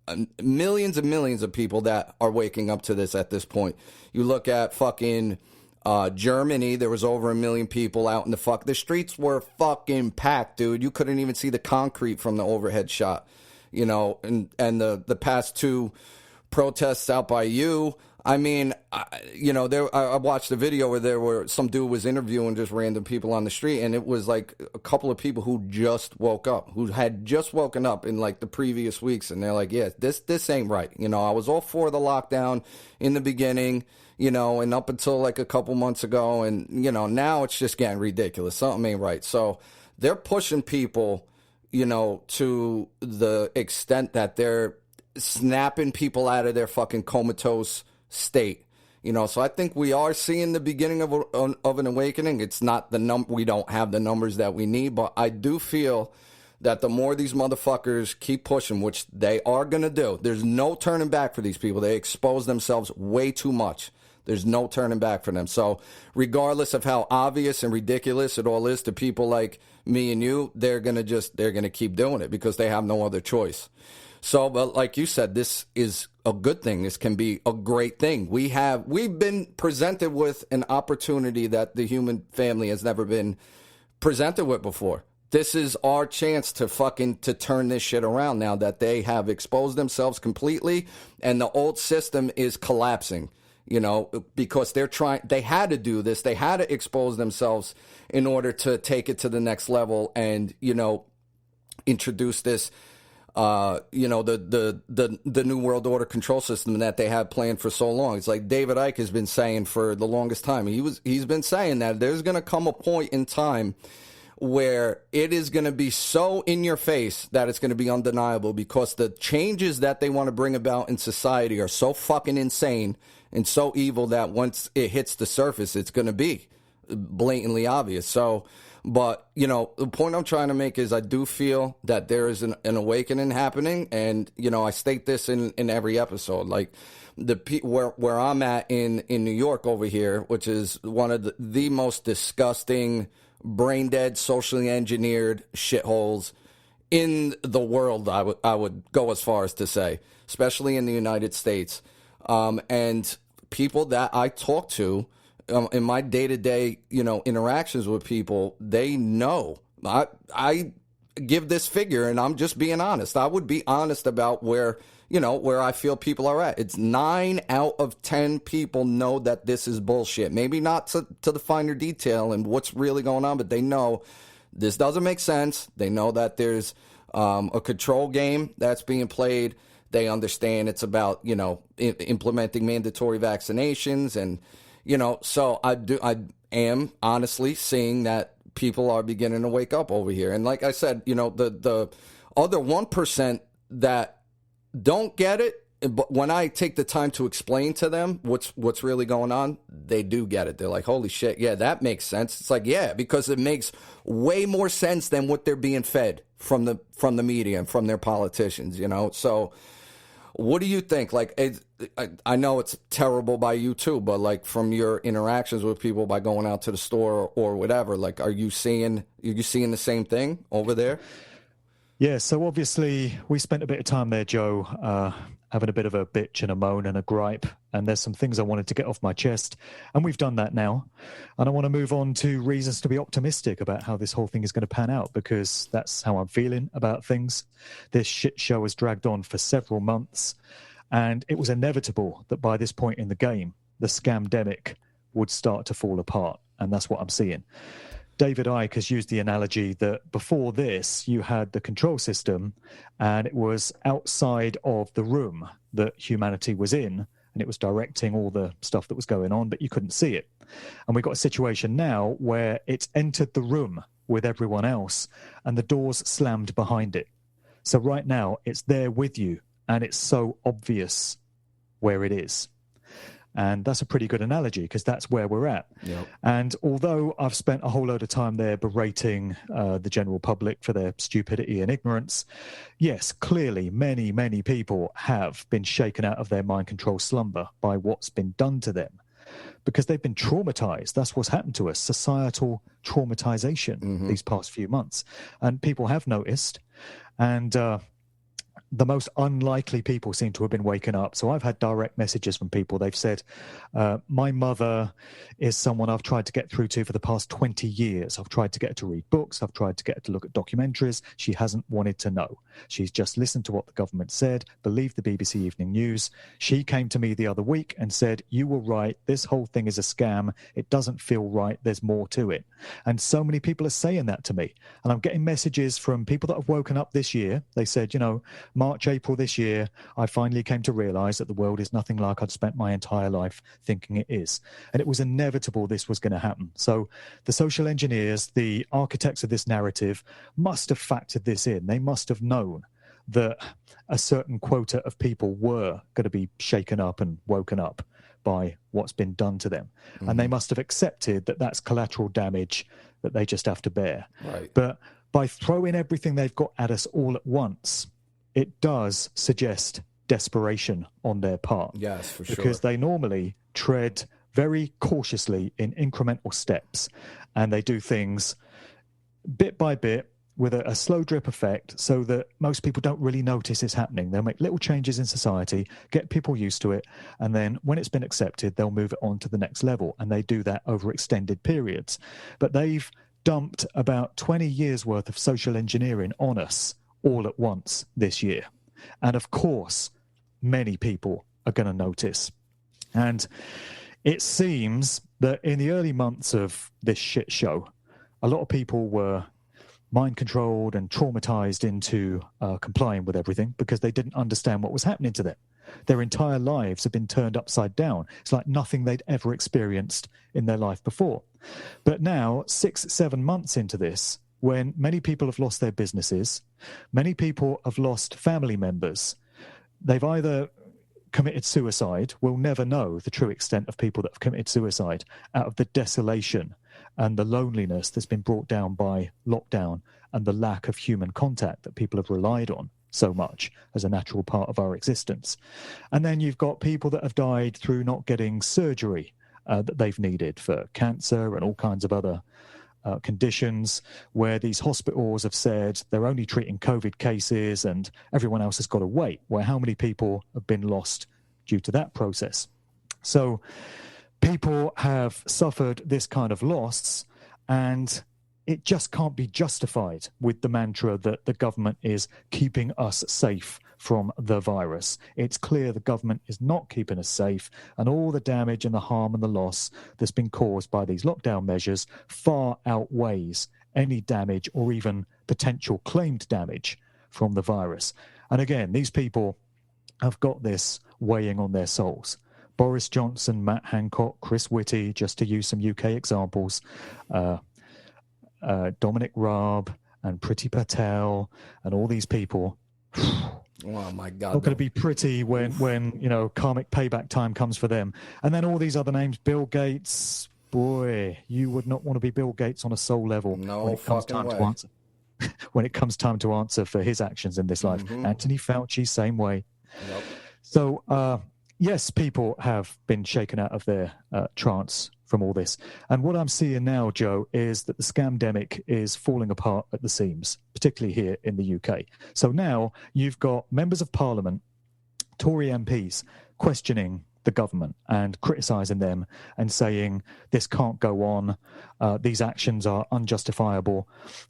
and millions of people that are waking up to this at this point. You look at fucking Germany, there was over 1 million people out in the streets were fucking packed, dude. You couldn't even see the concrete from the overhead shot, and the past 2 protests out by you. I mean, I watched a video where some dude was interviewing just random people on the street, and it was like a couple of people who just woke up, who had just woken up in like the previous weeks, and they're like, yeah, this ain't right. I was all for the lockdown in the beginning, and up until like a couple months ago, and, now it's just getting ridiculous. Something ain't right. So they're pushing people, to the extent that they're snapping people out of their fucking comatose state. So I think we are seeing the beginning of an awakening. It's not we don't have the numbers that we need, but I do feel that the more these motherfuckers keep pushing, which they are going to do, there's no turning back for these people. They expose themselves way too much. There's no turning back for them. So regardless of how obvious and ridiculous it all is to people like me and you, they're going to keep doing it because they have no other choice. So, but like you said, this is a good thing. This can be a great thing. We've been presented with an opportunity that the human family has never been presented with before. This is our chance to turn this shit around now that they have exposed themselves completely and the old system is collapsing. Because they had to do this. They had to expose themselves in order to take it to the next level and, introduce this, the New World Order control system that they had planned for so long. It's like David Icke has been saying for the longest time. He's been saying that there's going to come a point in time where it is going to be so in your face that it's going to be undeniable, because the changes that they want to bring about in society are so fucking insane and so evil that once it hits the surface, it's going to be blatantly obvious. So, but, the point I'm trying to make is I do feel that there is an awakening happening. And, I state this in every episode, like where I'm at in New York over here, which is one of the most disgusting, brain dead, socially engineered shitholes in the world. I would go as far as to say, especially in the United States. And people that I talk to in my day-to-day, interactions with people, they know. I give this figure, and I'm just being honest. I would be honest about where I feel people are at. It's 9 out of 10 people know that this is bullshit. Maybe not to the finer detail and what's really going on, but they know this doesn't make sense. They know that there's a control game that's being played. They understand it's about, implementing mandatory vaccinations. And, so I am honestly seeing that people are beginning to wake up over here. And like I said, the other 1% that don't get it, but when I take the time to explain to them what's really going on, they do get it. They're like, holy shit, yeah, that makes sense. It's like, yeah, because it makes way more sense than what they're being fed from the media and from their politicians, So what do you think? Like, I know it's terrible by you too, but like from your interactions with people by going out to the store or whatever, like, are you seeing the same thing over there?
Yeah, so obviously we spent a bit of time there, Joe, having a bit of a bitch and a moan and a gripe, and there's some things I wanted to get off my chest, and we've done that now. And I want to move on to reasons to be optimistic about how this whole thing is going to pan out, because that's how I'm feeling about things. This shit show has dragged on for several months, and it was inevitable that by this point in the game, the scamdemic would start to fall apart, and that's what I'm seeing. David Icke has used the analogy that before this, you had the control system and it was outside of the room that humanity was in, and it was directing all the stuff that was going on, but you couldn't see it. And we've got a situation now where it's entered the room with everyone else and the doors slammed behind it. So right now, it's there with you and it's so obvious where it is. And that's a pretty good analogy, because that's where we're at.
Yep.
And although I've spent a whole load of time there berating the general public for their stupidity and ignorance, yes, clearly many, many people have been shaken out of their mind control slumber by what's been done to them, because they've been traumatized. That's what's happened to us, societal traumatization these past few months. And people have noticed. And the most unlikely people seem to have been waking up. So I've had direct messages from people. They've said, my mother is someone I've tried to get through to for the past 20 years. I've tried to get her to read books. I've tried to get her to look at documentaries. She hasn't wanted to know. She's just listened to what the government said, believed the BBC Evening News. She came to me the other week and said, you were right. This whole thing is a scam. It doesn't feel right. There's more to it. And so many people are saying that to me. And I'm getting messages from people that have woken up this year. They said, March, April this year, I finally came to realize that the world is nothing like I'd spent my entire life thinking it is. And it was inevitable this was going to happen. So the social engineers, the architects of this narrative, must have factored this in. They must have known that a certain quota of people were going to be shaken up and woken up by what's been done to them. And they must have accepted that that's collateral damage that they just have to bear.
Right.
But by throwing everything they've got at us all at once, it does suggest desperation on their part.
Yes, for sure.
Because they normally tread very cautiously in incremental steps, and they do things bit by bit with a slow drip effect so that most people don't really notice it's happening. They'll make little changes in society, get people used to it, and then when it's been accepted, they'll move it on to the next level, and they do that over extended periods. But they've dumped about 20 years worth of social engineering on us all at once this year. And of course, many people are going to notice. And it seems that in the early months of this shit show, a lot of people were mind controlled and traumatized into complying with everything because they didn't understand what was happening to them. Their entire lives have been turned upside down. It's like nothing they'd ever experienced in their life before. But now, 6-7 months into this, when many people have lost their businesses, many people have lost family members, they've either committed suicide. We'll never know the true extent of people that have committed suicide out of the desolation and the loneliness that's been brought down by lockdown and the lack of human contact that people have relied on so much as a natural part of our existence. And then you've got people that have died through not getting surgery that they've needed for cancer and all kinds of other conditions, where these hospitals have said they're only treating COVID cases and everyone else has got to wait. Where how many people have been lost due to that process? So people have suffered this kind of loss, and it just can't be justified with the mantra that the government is keeping us safe from the virus. It's clear the government is not keeping us safe, and all the damage and the harm and the loss that's been caused by these lockdown measures far outweighs any damage or even potential claimed damage from the virus. And again, these people have got this weighing on their souls. Boris Johnson, Matt Hancock, Chris Whitty, just to use some UK examples, Dominic Raab and Priti Patel and all these people.
Oh my God!
Not going to be pretty when karmic payback time comes for them. And then all these other names, Bill Gates. Boy, you would not want to be Bill Gates on a soul level.
No fucking way.
When it comes time to answer for his actions in this life. Anthony Fauci, same way.
Yep.
So, yes, people have been shaken out of their trance from all this. And what I'm seeing now, Joe, is that the scamdemic is falling apart at the seams, particularly here in the UK. So now you've got members of parliament Tory MPs questioning the government and criticising them and saying this can't go on, these actions are unjustifiable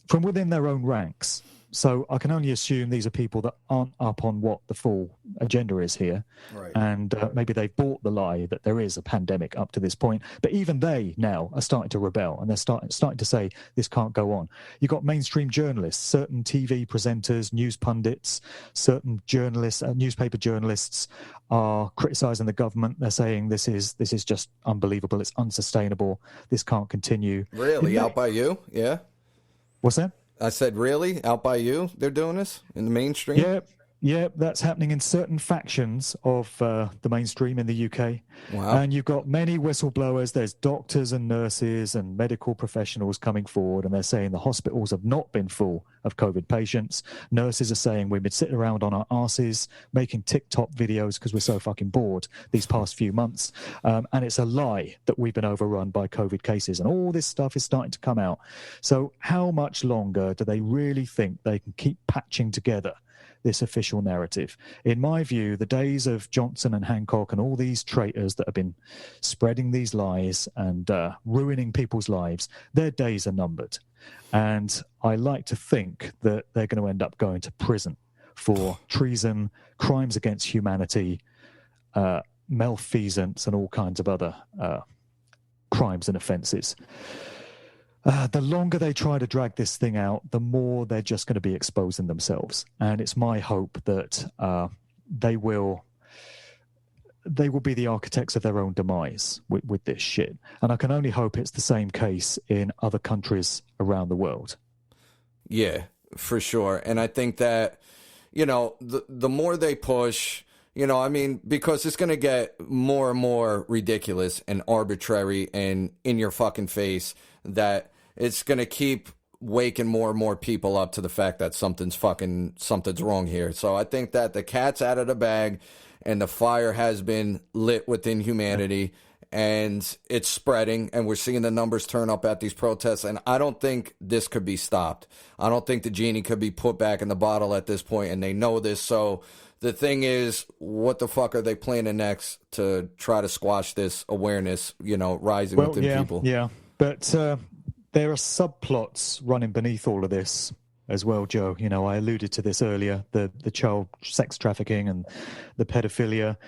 from within their own ranks. So I can only assume these are people that aren't up on what the full agenda is here.
Right.
And maybe they've bought the lie that there is a pandemic up to this point. But even they now are starting to rebel, and they're starting to say this can't go on. You've got mainstream journalists, certain TV presenters, news pundits, certain journalists, newspaper journalists are criticising the government. They're saying this is just unbelievable. It's unsustainable. This can't continue.
Really? Out by you? Yeah.
What's that?
I said, really? Out by you? They're doing this in the mainstream?
Yeah, that's happening in certain factions of the mainstream in the UK.
Wow.
And you've got many whistleblowers. There's doctors and nurses and medical professionals coming forward, and they're saying the hospitals have not been full of COVID patients. Nurses are saying we've been sitting around on our arses making TikTok videos because we're so fucking bored these past few months. And it's a lie that we've been overrun by COVID cases. And all this stuff is starting to come out. So how much longer do they really think they can keep patching together this official narrative? In my view, the days of Johnson and Hancock and all these traitors that have been spreading these lies and ruining people's lives, their days are numbered. And I like to think that they're going to end up going to prison for treason, crimes against humanity, malfeasance, and all kinds of other crimes and offences. The longer they try to drag this thing out, the more they're just going to be exposing themselves. And it's my hope that they will be the architects of their own demise with this shit. And I can only hope it's the same case in other countries around the world.
Yeah, for sure. And I think that, you know, the more they push, you know, I mean, because it's going to get more and more ridiculous and arbitrary and in your fucking face, that it's going to keep waking more and more people up to the fact that something's wrong here. So I think that the cat's out of the bag and the fire has been lit within humanity, and it's spreading, and we're seeing the numbers turn up at these protests. And I don't think this could be stopped. I don't think the genie could be put back in the bottle at this point, and they know this. So the thing is, what the fuck are they planning next to try to squash this awareness, you know, rising within people?
Yeah, but there are subplots running beneath all of this as well, Joe. You know, I alluded to this earlier, the child sex trafficking and the pedophilia.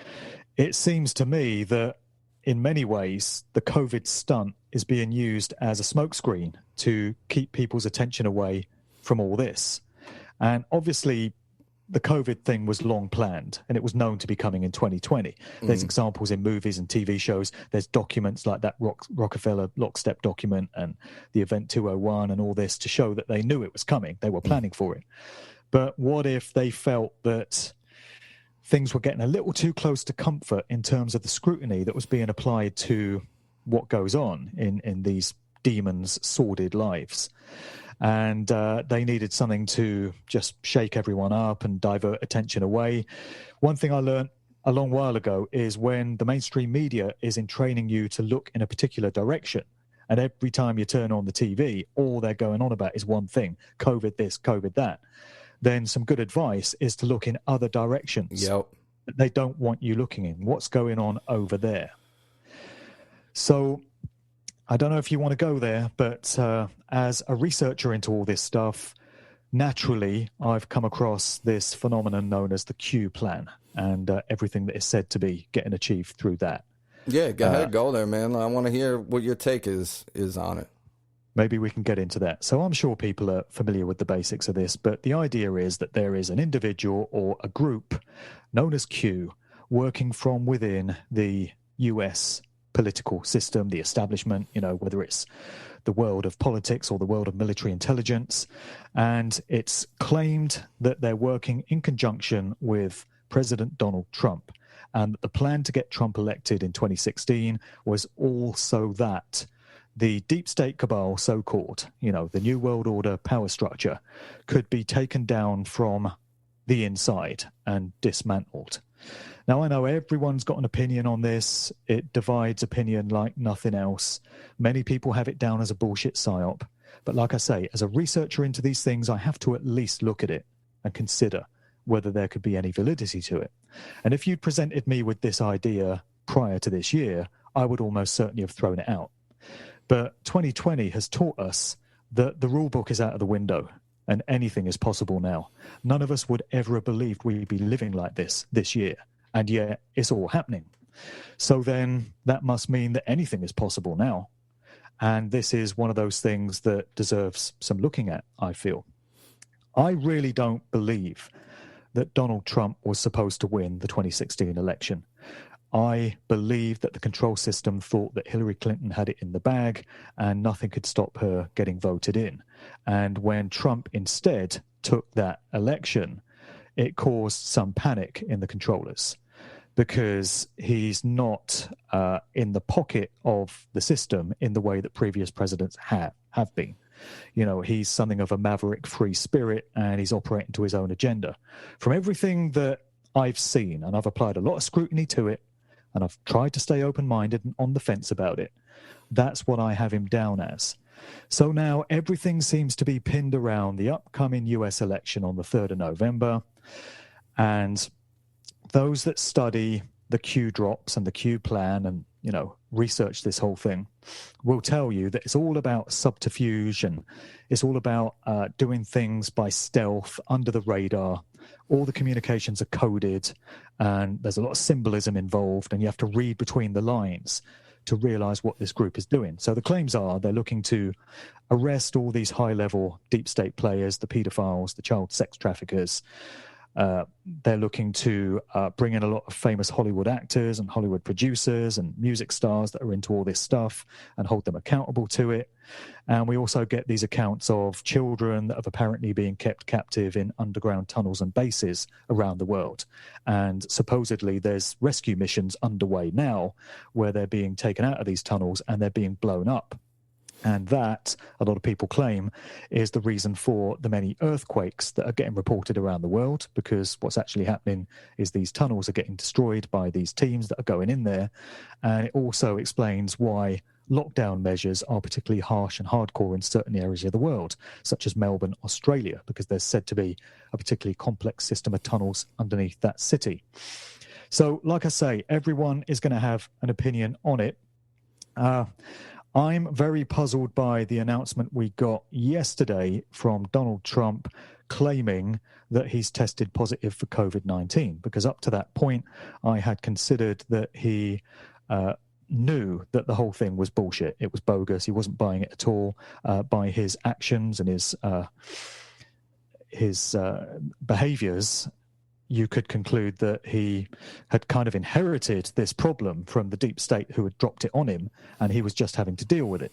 It seems to me that in many ways, the COVID stunt is being used as a smokescreen to keep people's attention away from all this. And obviously, the COVID thing was long planned, and it was known to be coming in 2020. There's examples in movies and TV shows. There's documents like that Rockefeller lockstep document and the Event 201 and all this to show that they knew it was coming. They were planning for it. But what if they felt that things were getting a little too close to comfort in terms of the scrutiny that was being applied to what goes on in these demons' sordid lives? And they needed something to just shake everyone up and divert attention away. One thing I learned a long while ago is when the mainstream media is entraining you to look in a particular direction, and every time you turn on the TV, all they're going on about is one thing: COVID this, COVID that. Then some good advice is to look in other directions.
Yep.
They don't want you looking in. What's going on over there? So I don't know if you want to go there, but as a researcher into all this stuff, naturally, I've come across this phenomenon known as the Q plan and everything that is said to be getting achieved through that.
Yeah, go ahead, go there, man. I want to hear what your take is on it.
Maybe we can get into that. So I'm sure people are familiar with the basics of this, but the idea is that there is an individual or a group known as Q working from within the US political system, the establishment, you know, whether it's the world of politics or the world of military intelligence. And it's claimed that they're working in conjunction with President Donald Trump, and that the plan to get Trump elected in 2016 was also that the deep state cabal, so-called, you know, the New World Order power structure, could be taken down from the inside and dismantled. Now, I know everyone's got an opinion on this. It divides opinion like nothing else. Many people have it down as a bullshit psyop. But like I say, as a researcher into these things, I have to at least look at it and consider whether there could be any validity to it. And if you'd presented me with this idea prior to this year, I would almost certainly have thrown it out. But 2020 has taught us that the rule book is out of the window and anything is possible now. None of us would ever have believed we'd be living like this year, and yet it's all happening. So then that must mean that anything is possible now. And this is one of those things that deserves some looking at, I feel. I really don't believe that Donald Trump was supposed to win the 2016 election. I believe that the control system thought that Hillary Clinton had it in the bag and nothing could stop her getting voted in. And when Trump instead took that election, it caused some panic in the controllers, because he's not in the pocket of the system in the way that previous presidents have been. You know, he's something of a maverick free spirit, and he's operating to his own agenda. From everything that I've seen, and I've applied a lot of scrutiny to it, and I've tried to stay open-minded and on the fence about it, that's what I have him down as. So now everything seems to be pinned around the upcoming US election on the 3rd of November, and those that study the Q drops and the Q plan and, you know, research this whole thing will tell you that it's all about subterfuge, and it's all about doing things by stealth, under the radar. All the communications are coded, and there's a lot of symbolism involved, and you have to read between the lines to realize what this group is doing. So the claims are they're looking to arrest all these high-level deep state players, the pedophiles, the child sex traffickers. They're looking to bring in a lot of famous Hollywood actors and Hollywood producers and music stars that are into all this stuff and hold them accountable to it. And we also get these accounts of children that have apparently been kept captive in underground tunnels and bases around the world. And supposedly there's rescue missions underway now where they're being taken out of these tunnels and they're being blown up. And that, a lot of people claim, is the reason for the many earthquakes that are getting reported around the world, because what's actually happening is these tunnels are getting destroyed by these teams that are going in there. And it also explains why lockdown measures are particularly harsh and hardcore in certain areas of the world, such as Melbourne, Australia, because there's said to be a particularly complex system of tunnels underneath that city. So, like I say, everyone is going to have an opinion on it. I'm very puzzled by the announcement we got yesterday from Donald Trump claiming that he's tested positive for COVID-19, because up to that point, I had considered that he knew that the whole thing was bullshit. It was bogus. He wasn't buying it at all. By his actions and his behaviors, you could conclude that he had kind of inherited this problem from the deep state who had dropped it on him, and he was just having to deal with it.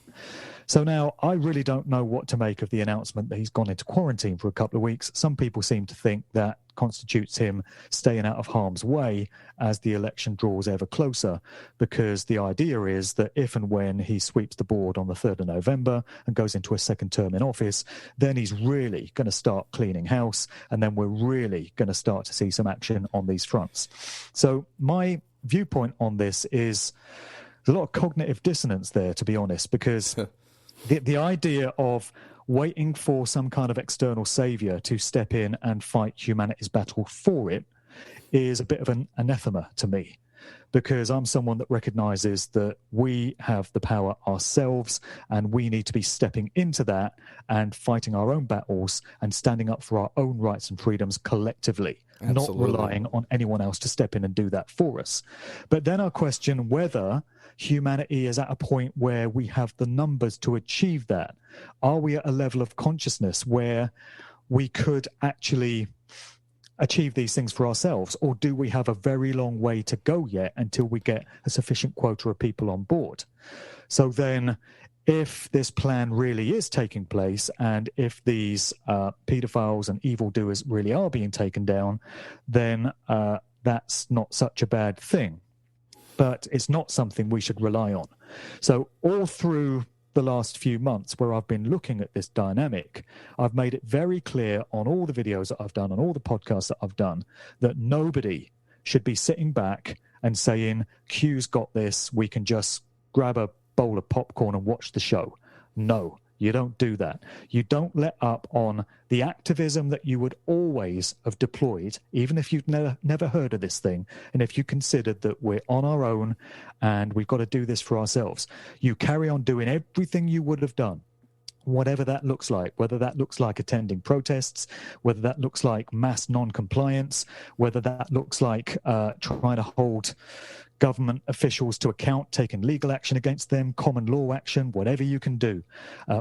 So now I really don't know what to make of the announcement that he's gone into quarantine for a couple of weeks. Some people seem to think that constitutes him staying out of harm's way as the election draws ever closer, because the idea is that if and when he sweeps the board on the 3rd of November and goes into a second term in office, then he's really going to start cleaning house, and then we're really going to start to see some action on these fronts. So my viewpoint on this is there's a lot of cognitive dissonance there, to be honest, because the idea of waiting for some kind of external savior to step in and fight humanity's battle for it is a bit of an anathema to me, because I'm someone that recognizes that we have the power ourselves, and we need to be stepping into that and fighting our own battles and standing up for our own rights and freedoms collectively,
Absolutely.
not relying on anyone else to step in and do that for us. But then I question whether humanity is at a point where we have the numbers to achieve that. Are we at a level of consciousness where we could actually achieve these things for ourselves, or do we have a very long way to go yet until we get a sufficient quota of people on board? So then, if this plan really is taking place, and if these pedophiles and evildoers really are being taken down, then that's not such a bad thing. But it's not something we should rely on. So all through the last few months where I've been looking at this dynamic, I've made it very clear on all the videos that I've done, on all the podcasts that I've done, that nobody should be sitting back and saying, Q's got this, we can just grab a bowl of popcorn and watch the show. No, You don't do that. You don't let up on the activism that you would always have deployed, even if you've never heard of this thing, and if you considered that we're on our own and we've got to do this for ourselves. You carry on doing everything you would have done, whatever that looks like, whether that looks like attending protests, whether that looks like mass non-compliance, whether that looks like trying to hold government officials to account, taking legal action against them, common law action, whatever you can do,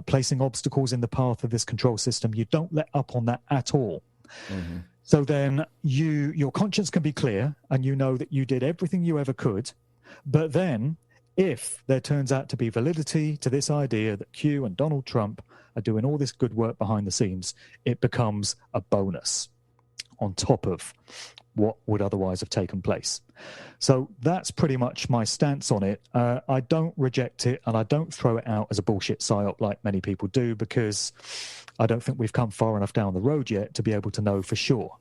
placing obstacles in the path of this control system. You don't let up on that at all. Mm-hmm. So then your conscience can be clear and you know that you did everything you ever could. But then if there turns out to be validity to this idea that Q and Donald Trump are doing all this good work behind the scenes, it becomes a bonus on top of what would otherwise have taken place. So that's pretty much my stance on it. I don't reject it and I don't throw it out as a bullshit psyop like many people do, because I don't think we've come far enough down the road yet to be able to know for sure.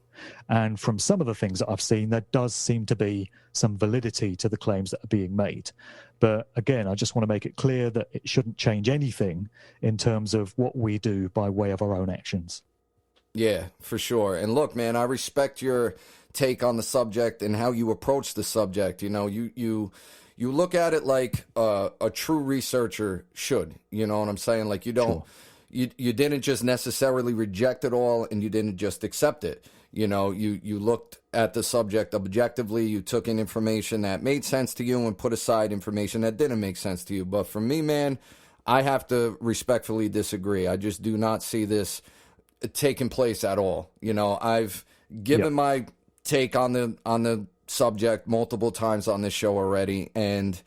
And from some of the things that I've seen, there does seem to be some validity to the claims that are being made. But again, I just want to make it clear that it shouldn't change anything in terms of what we do by way of our own actions.
Yeah, for sure. And look, man, I respect your take on the subject and how you approach the subject. You know, you look at it like a true researcher should. You know what I'm saying? Like you don't, sure. you didn't just necessarily reject it all and you didn't just accept it. You know, you looked at the subject objectively, you took in information that made sense to you and put aside information that didn't make sense to you. But for me, man, I have to respectfully disagree. I just do not see this taking place at all. You know, I've given my take on the subject multiple times on this show already, and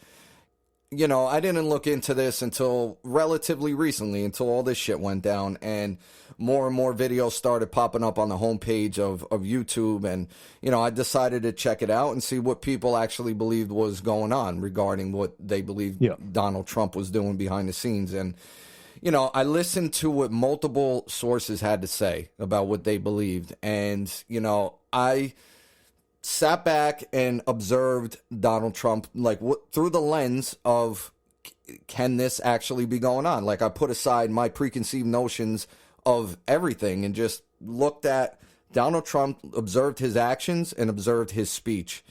you know, I didn't look into this until relatively recently, until all this shit went down, and more videos started popping up on the homepage of YouTube, and, you know, I decided to check it out and see what people actually believed was going on regarding what they believed Donald Trump was doing behind the scenes. And, you know, I listened to what multiple sources had to say about what they believed, and, you know, I sat back and observed Donald Trump, like, through the lens of, can this actually be going on? Like, I put aside my preconceived notions of everything and just looked at Donald Trump, observed his actions and observed his speech.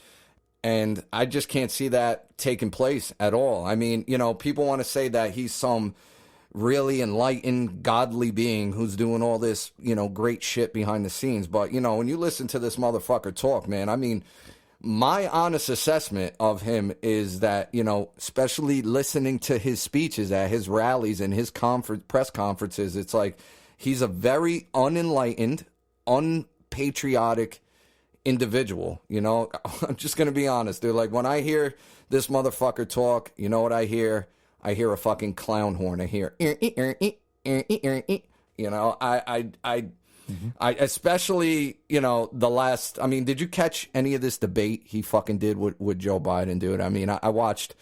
And I just can't see that taking place at all. I mean, you know, people want to say that he's some really enlightened, godly being who's doing all this, you know, great shit behind the scenes. But, you know, when you listen to this motherfucker talk, man, I mean, my honest assessment of him is that, you know, especially listening to his speeches at his rallies and his press conferences, it's like he's a very unenlightened, unpatriotic individual. You know, I'm just going to be honest, dude. Like, when I hear this motherfucker talk, you know what I hear? I hear a fucking clown horn. I hear, you know, I especially, you know, the last, I mean, did you catch any of this debate he fucking did with Joe Biden, dude? I mean, I watched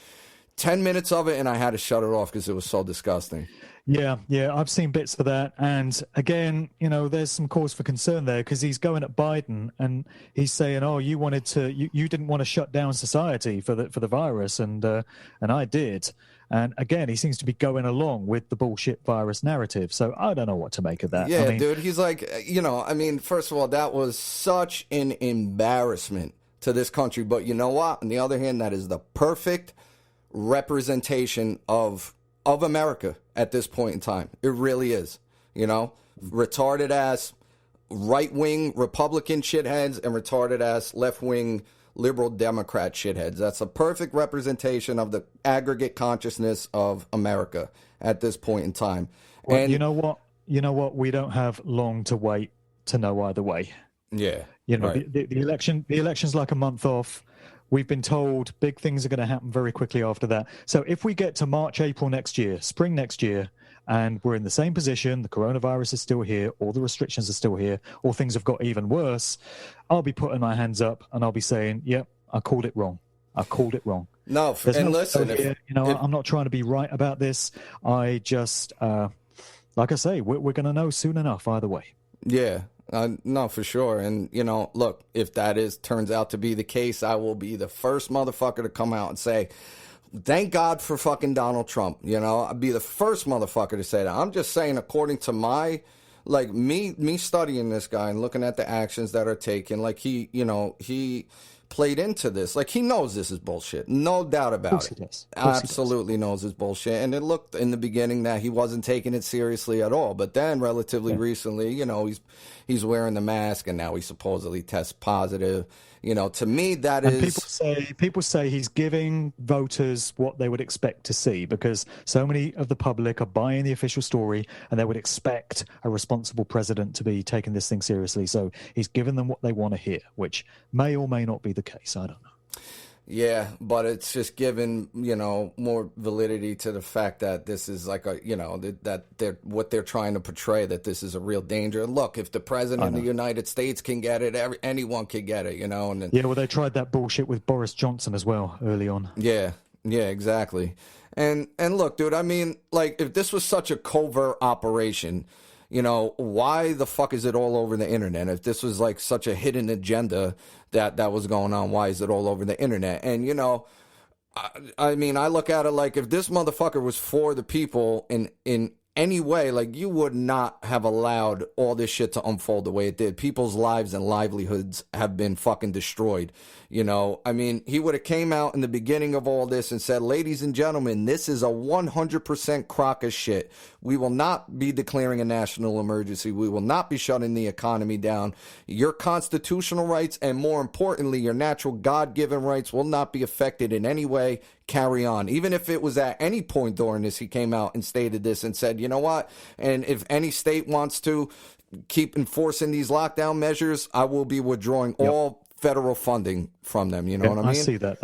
10 minutes of it and I had to shut it off because it was so disgusting.
Yeah, I've seen bits of that. And again, you know, there's some cause for concern there because he's going at Biden and he's saying, oh, you didn't want to shut down society for the virus. And I did. And again, he seems to be going along with the bullshit virus narrative. So I don't know what to make of that.
Yeah, I mean, dude, he's like, you know, I mean, first of all, that was such an embarrassment to this country. But you know what? On the other hand, that is the perfect representation of America at this point in time. It really is. You know, retarded ass right-wing Republican shitheads and retarded ass left-wing liberal Democrat shitheads. That's a perfect representation of the aggregate consciousness of America at this point in time.
Well, and you know what? We don't have long to wait to know either way.
Yeah.
You know,
right.
the election's like a month off. We've been told big things are going to happen very quickly after that. So if we get to March, April next year, spring next year, and we're in the same position, the coronavirus is still here, all the restrictions are still here, or things have got even worse, I'll be putting my hands up and I'll be saying, yep, I called it wrong.
No, and listen,
I'm not trying to be right about this. I just, like I say, we're going to know soon enough either way.
Yeah, no, for sure. And, you know, look, if that turns out to be the case, I will be the first motherfucker to come out and say, thank God for fucking Donald Trump. You know, I'd be the first motherfucker to say that. I'm just saying, according to my, like, me studying this guy and looking at the actions that are taken, like, he played into this. Like, he knows this is bullshit. No doubt about it.
He does.
Absolutely knows it's bullshit. And it looked in the beginning that he wasn't taking it seriously at all. But then relatively recently, you know, he's wearing the mask and now he supposedly tests positive. You know, to me, that
and
is...
People say he's giving voters what they would expect to see, because so many of the public are buying the official story and they would expect a responsible president to be taking this thing seriously. So he's giving them what they want to hear, which may or may not be the case. I don't know.
Yeah, but it's just given, you know, more validity to the fact that this is like a, you know, that they're what they're trying to portray, that this is a real danger. And look, if the president of the United States can get it, anyone can get it, you know. And
yeah, well, they tried that bullshit with Boris Johnson as well early on.
Yeah, exactly. And look, dude, I mean, like, if this was such a covert operation, you know, why the fuck is it all over the internet? If this was like such a hidden agenda that was going on, why is it all over the internet? And, you know, I mean, I look at it like, if this motherfucker was for the people in any way, like, you would not have allowed all this shit to unfold the way it did. People's lives and livelihoods have been fucking destroyed. You know, I mean, he would have came out in the beginning of all this and said, ladies and gentlemen, this is a 100% crock of shit. We will not be declaring a national emergency. We will not be shutting the economy down. Your constitutional rights, and more importantly, your natural God-given rights, will not be affected in any way. Carry on. Even if it was at any point during this, he came out and stated this and said, you know what? And if any state wants to keep enforcing these lockdown measures, I will be withdrawing all federal funding from them. You know what I mean?
I see that.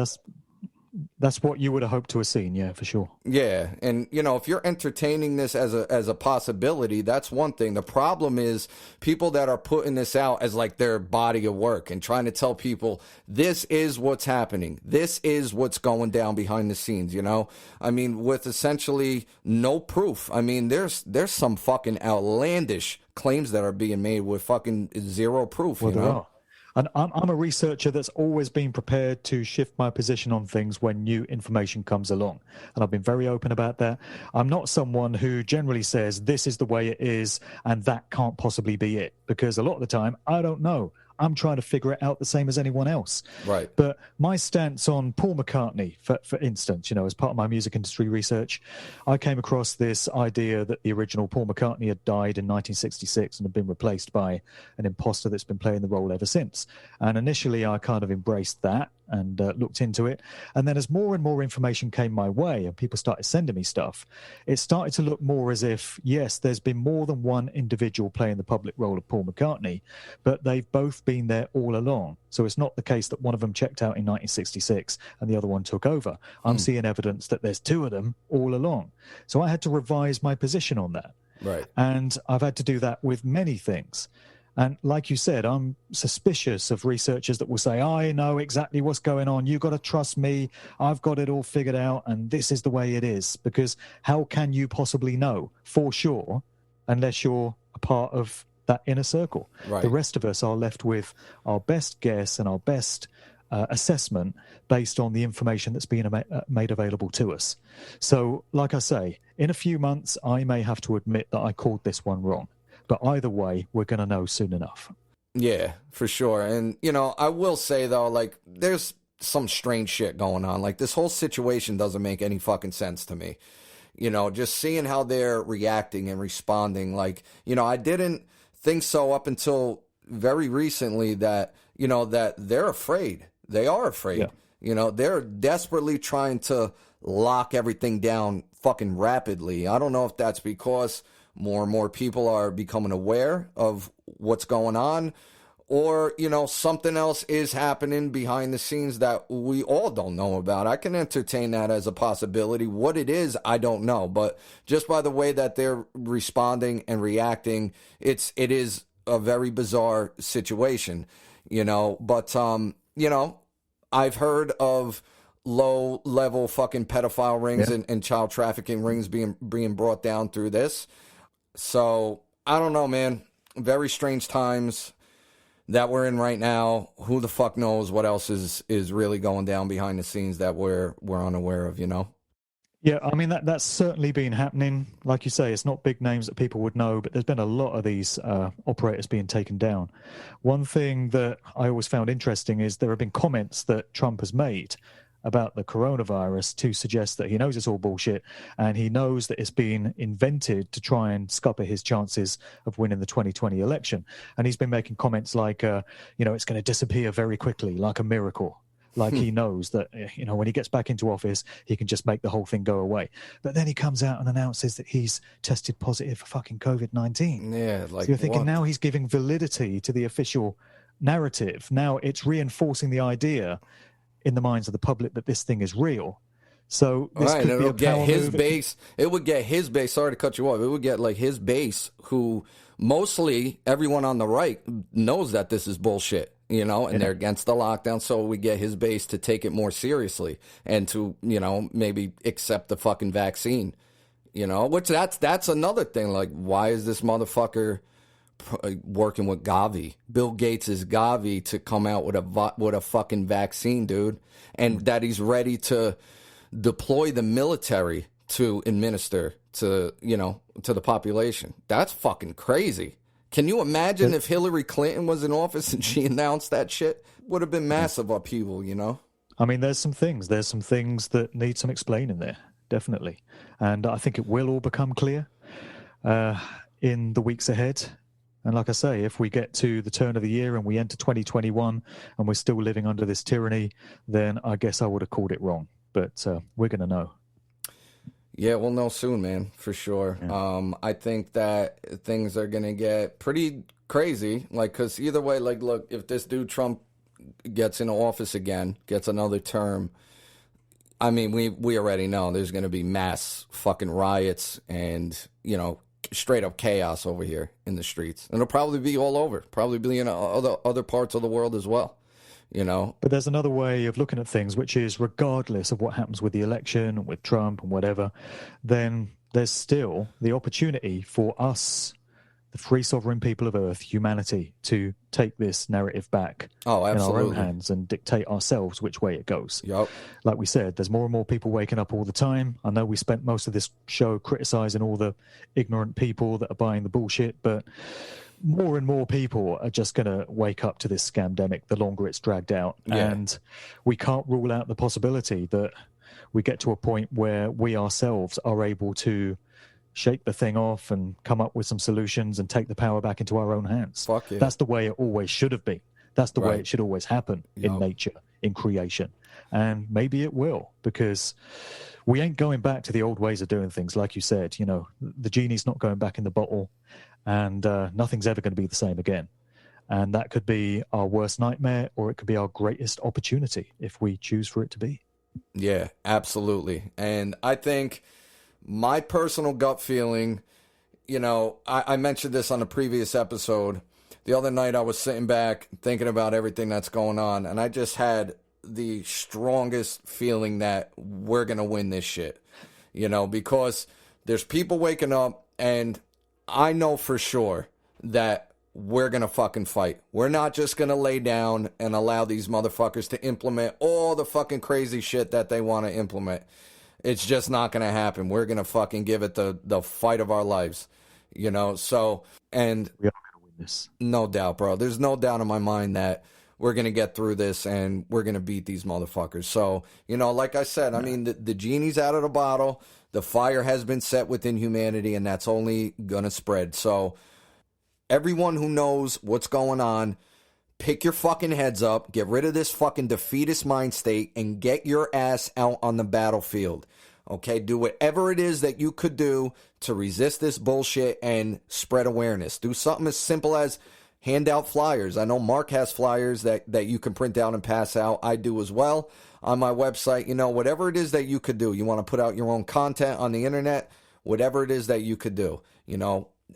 That's what you would have hoped to have seen. Yeah, for sure.
Yeah. And, you know, if you're entertaining this as a possibility, that's one thing. The problem is people that are putting this out as like their body of work and trying to tell people this is what's happening. This is what's going down behind the scenes, you know? I mean, with essentially no proof. I mean, there's some fucking outlandish claims that are being made with fucking zero proof, you know?
And I'm a researcher that's always been prepared to shift my position on things when new information comes along. And I've been very open about that. I'm not someone who generally says this is the way it is and that can't possibly be it. Because a lot of the time, I don't know. I'm trying to figure it out the same as anyone else.
Right.
But my stance on Paul McCartney, for instance, you know, as part of my music industry research, I came across this idea that the original Paul McCartney had died in 1966 and had been replaced by an imposter that's been playing the role ever since. And initially, I kind of embraced that and looked into it. And then as more and more information came my way and people started sending me stuff, it started to look more as if, yes, there's been more than one individual playing the public role of Paul McCartney, but they've both been there all along. So it's not the case that one of them checked out in 1966 and the other one took over. I'm seeing evidence that there's two of them all along. So I had to revise my position on that.
Right.
And I've had to do that with many things. And like you said, I'm suspicious of researchers that will say, I know exactly what's going on. You've got to trust me. I've got it all figured out. And this is the way it is. Because how can you possibly know for sure unless you're a part of that inner circle?
Right.
The rest of us are left with our best guess and our best assessment based on the information that's being made available to us. So, like I say, in a few months, I may have to admit that I called this one wrong. But either way, we're going to know soon enough.
Yeah, for sure. And, you know, I will say, though, like, there's some strange shit going on. Like, this whole situation doesn't make any fucking sense to me. You know, just seeing how they're reacting and responding. Like, you know, I didn't think so up until very recently that, you know, that they're afraid. They are afraid.
Yeah.
You know, they're desperately trying to lock everything down fucking rapidly. I don't know if that's because more and more people are becoming aware of what's going on, or, you know, something else is happening behind the scenes that we all don't know about. I can entertain that as a possibility. What it is, I don't know. But just by the way that they're responding and reacting, it is a very bizarre situation, you know. But, you know, I've heard of low-level fucking pedophile rings and child trafficking rings being brought down through this. So, I don't know, man. Very strange times. that we're in right now, who the fuck knows what else is really going down behind the scenes that we're unaware of, you know?
Yeah, I mean, that's certainly been happening. Like you say, it's not big names that people would know, but there's been a lot of these operators being taken down. One thing that I always found interesting is there have been comments that Trump has made about the coronavirus to suggest that he knows it's all bullshit and he knows that it's been invented to try and scupper his chances of winning the 2020 election. And he's been making comments like, it's going to disappear very quickly, like a miracle. Like he knows that, when he gets back into office, he can just make the whole thing go away. But then he comes out and announces that he's tested positive for fucking COVID-19.
Yeah, like,
so you're thinking
what?
Now he's giving validity to the official narrative. Now it's reinforcing the idea in the minds of the public that this thing is real. So this
right,
could be a
get his
move.
base. It would get his base. Sorry to cut you off. It would get like his base, who mostly everyone on the right knows that this is bullshit. And they're against the lockdown, so we get his base to take it more seriously and to, maybe accept the fucking vaccine, which that's another thing. Like, why is this motherfucker working with Gavi, Bill Gates' Gavi, to come out with a fucking vaccine, dude, and that he's ready to deploy the military to administer to the population? That's fucking crazy. Can you imagine if Hillary Clinton was in office and she announced that shit? Would have been massive upheaval,
I mean, there's some things that need some explaining there, definitely. And I think it will all become clear in the weeks ahead. And like I say, if we get to the turn of the year and we enter 2021 and we're still living under this tyranny, then I guess I would have called it wrong. But we're going to know.
Yeah, we'll know soon, man, for sure. Yeah. I think that things are going to get pretty crazy, because either way, look, if this dude Trump gets into office again, gets another term, I mean, we already know there's going to be mass fucking riots and, straight up chaos over here in the streets. And it'll probably be all over, probably be in other parts of the world as well.
But there's another way of looking at things, which is regardless of what happens with the election, with Trump and whatever, then there's still the opportunity for us, the free sovereign people of Earth, humanity, to take this narrative back in our own hands and dictate ourselves which way it goes.
Yep.
Like we said, there's more and more people waking up all the time. I know we spent most of this show criticizing all the ignorant people that are buying the bullshit, but more and more people are just going to wake up to this scamdemic the longer it's dragged out. Yeah. And we can't rule out the possibility that we get to a point where we ourselves are able to shake the thing off and come up with some solutions and take the power back into our own hands.
Fuck yeah.
That's the way it always should have been. That's the way it should always happen in nature, in creation. And maybe it will, because we ain't going back to the old ways of doing things. Like you said, the genie's not going back in the bottle, and nothing's ever going to be the same again. And that could be our worst nightmare, or it could be our greatest opportunity if we choose for it to be.
Yeah, absolutely. And I think my personal gut feeling, I mentioned this on a previous episode. The other night I was sitting back thinking about everything that's going on, and I just had the strongest feeling that we're going to win this shit, because there's people waking up, and I know for sure that we're going to fucking fight. We're not just going to lay down and allow these motherfuckers to implement all the fucking crazy shit that they want to implement. It's just not going to happen. We're going to fucking give it the fight of our lives, so, and
we are going to win this.
No doubt, bro. There's no doubt in my mind that we're going to get through this and we're going to beat these motherfuckers. So, like I said, I mean, the genie's out of the bottle. The fire has been set within humanity, and that's only going to spread. So everyone who knows what's going on, pick your fucking heads up, get rid of this fucking defeatist mind state, and get your ass out on the battlefield. Okay? Do whatever it is that you could do to resist this bullshit and spread awareness. Do something as simple as hand out flyers. I know Mark has flyers that you can print out and pass out. I do as well on my website. Whatever it is that you could do. You want to put out your own content on the internet, whatever it is that you could do.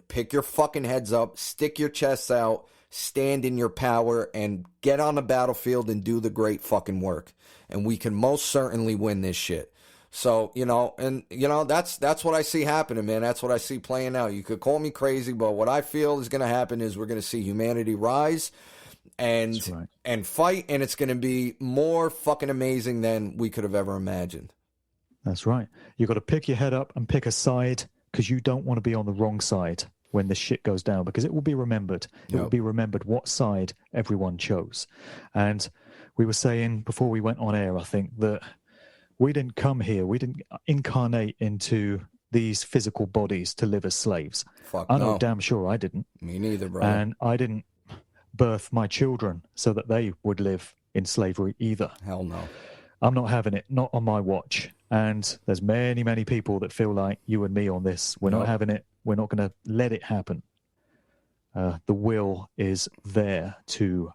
Pick your fucking heads up, stick your chests out, stand in your power, and get on the battlefield and do the great fucking work. And we can most certainly win this shit. So, that's what I see happening, man. That's what I see playing out. You could call me crazy, but what I feel is going to happen is we're going to see humanity rise. and
right.
and fight, and it's going to be more fucking amazing than we could have ever imagined.
That's right. You've got to pick your head up and pick a side, because you don't want to be on the wrong side when this shit goes down, because it will be remembered. It will be remembered what side everyone chose. And we were saying before we went on air, I think, that we didn't come here, we didn't incarnate into these physical bodies to live as slaves.
Fuck
I know
no.
damn sure I didn't.
Me neither, bro.
And I didn't birth my children so that they would live in slavery either.
Hell no.
I'm not having it, not on my watch. And there's many, many people that feel like you and me on this. We're not having it. We're not going to let it happen. The will is there to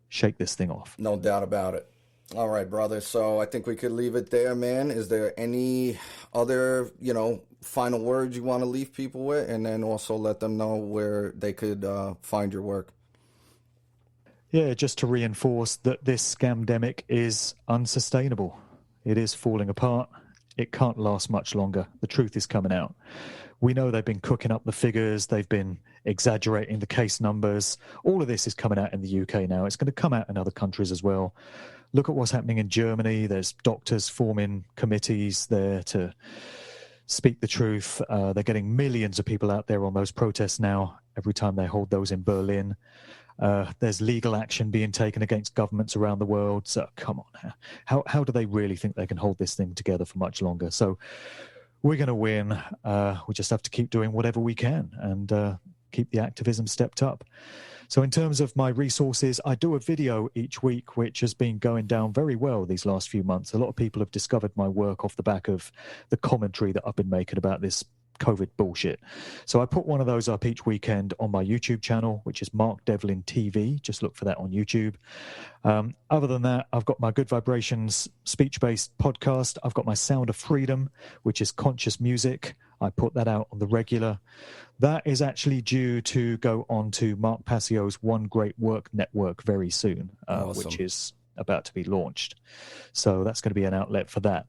shake this thing off.
No doubt about it. All right, brother. So I think we could leave it there, man. Is there any other, final words you want to leave people with? And then also let them know where they could find your work.
Yeah, just to reinforce that this scamdemic is unsustainable. It is falling apart. It can't last much longer. The truth is coming out. We know they've been cooking up the figures. They've been exaggerating the case numbers. All of this is coming out in the UK now. It's going to come out in other countries as well. Look at what's happening in Germany. There's doctors forming committees there to speak the truth. They're getting millions of people out there on those protests now, every time they hold those in Berlin. There's legal action being taken against governments around the world. So come on, how do they really think they can hold this thing together for much longer? So we're going to win. We just have to keep doing whatever we can and keep the activism stepped up. So in terms of my resources, I do a video each week, which has been going down very well these last few months. A lot of people have discovered my work off the back of the commentary that I've been making about this COVID bullshit. So I put one of those up each weekend on my YouTube channel, which is Mark Devlin TV. Just look for that on YouTube. Other than that, I've got my Good Vibrations speech-based podcast. I've got my Sound of Freedom, which is conscious music. I put that out on the regular. That is actually due to go on to Mark Passio's One Great Work Network very soon,
Awesome.
which is about to be launched. So that's going to be an outlet for that.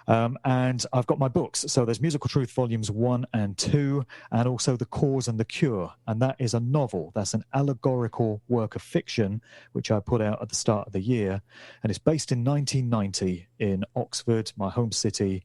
And I've got my books. So there's Musical Truth Volumes 1 and 2, and also The Cause and the Cure. And that is a novel. That's an allegorical work of fiction, which I put out at the start of the year. And it's based in 1990 in Oxford, my home city.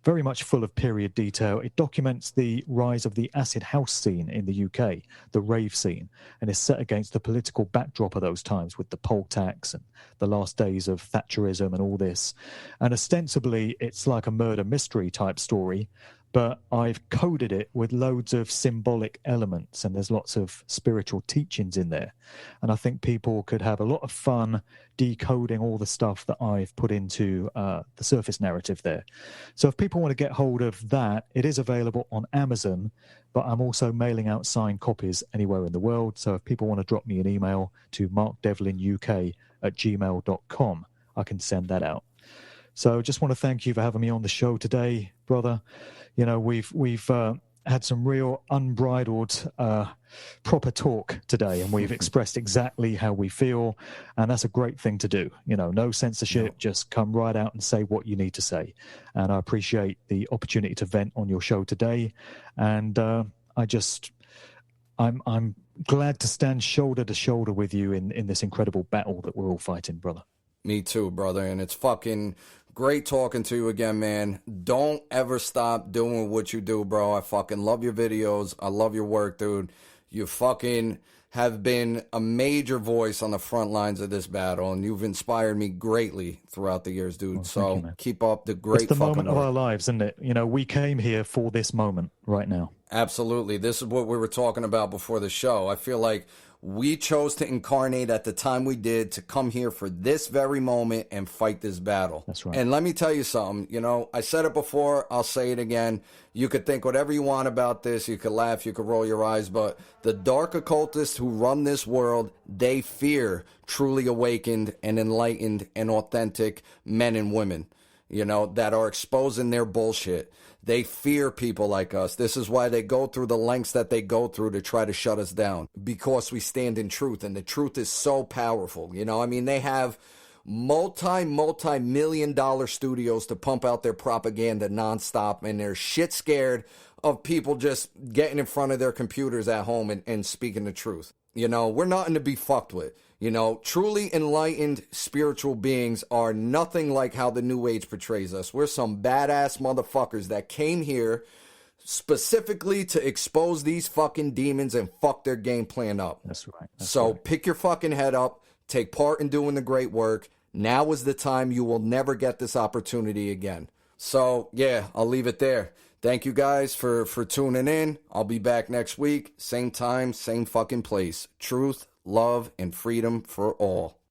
Very much full of period detail. It documents the rise of the acid house scene in the UK, the rave scene, and is set against the political backdrop of those times with the poll tax and the last days of Thatcherism and all this. And ostensibly, it's like a murder mystery type story, but I've coded it with loads of symbolic elements, and there's lots of spiritual teachings in there. And I think people could have a lot of fun decoding all the stuff that I've put into the surface narrative there. So if people want to get hold of that, it is available on Amazon, but I'm also mailing out signed copies anywhere in the world. So if people want to drop me an email to markdevlinuk@gmail.com, I can send that out. So just want to thank you for having me on the show today, brother. You know, we've had some real unbridled proper talk today, and we've expressed exactly how we feel, and that's a great thing to do. You know, no censorship, just come right out and say what you need to say. And I appreciate the opportunity to vent on your show today, and I'm glad to stand shoulder to shoulder with you in this incredible battle that we're all fighting, brother.
Me too, brother, and it's fucking great talking to you again, man. Don't ever stop doing what you do, bro. I fucking love your videos. I love your work, dude. You fucking have been a major voice on the front lines of this battle, and you've inspired me greatly throughout the years, dude. So keep up the great
It's the
fucking
moment
work.
of our lives, isn't it? You know, we came here for this moment right now.
Absolutely. This is what we were talking about before the show. I feel like we chose to incarnate at the time we did to come here for this very moment and fight this battle.
That's right.
And let me tell you something. You know, I said it before. I'll say it again. You could think whatever you want about this. You could laugh. You could roll your eyes. But the dark occultists who run this world, they fear truly awakened and enlightened and authentic men and women, you know, that are exposing their bullshit. They fear people like us. This is why they go through the lengths that they go through to try to shut us down, because we stand in truth, and the truth is so powerful. You know, I mean, they have multi-million-dollar studios to pump out their propaganda nonstop, and they're shit scared of people just getting in front of their computers at home and speaking the truth. You know, we're nothing to be fucked with. You know, truly enlightened spiritual beings are nothing like how the New Age portrays us. We're some badass motherfuckers that came here specifically to expose these fucking demons and fuck their game plan up.
That's right.
Pick your fucking head up, take part in doing the great work. Now is the time. You will never get this opportunity again. So, yeah, I'll leave it there. Thank you guys for tuning in. I'll be back next week. Same time, same fucking place. Truth, love, and freedom for all.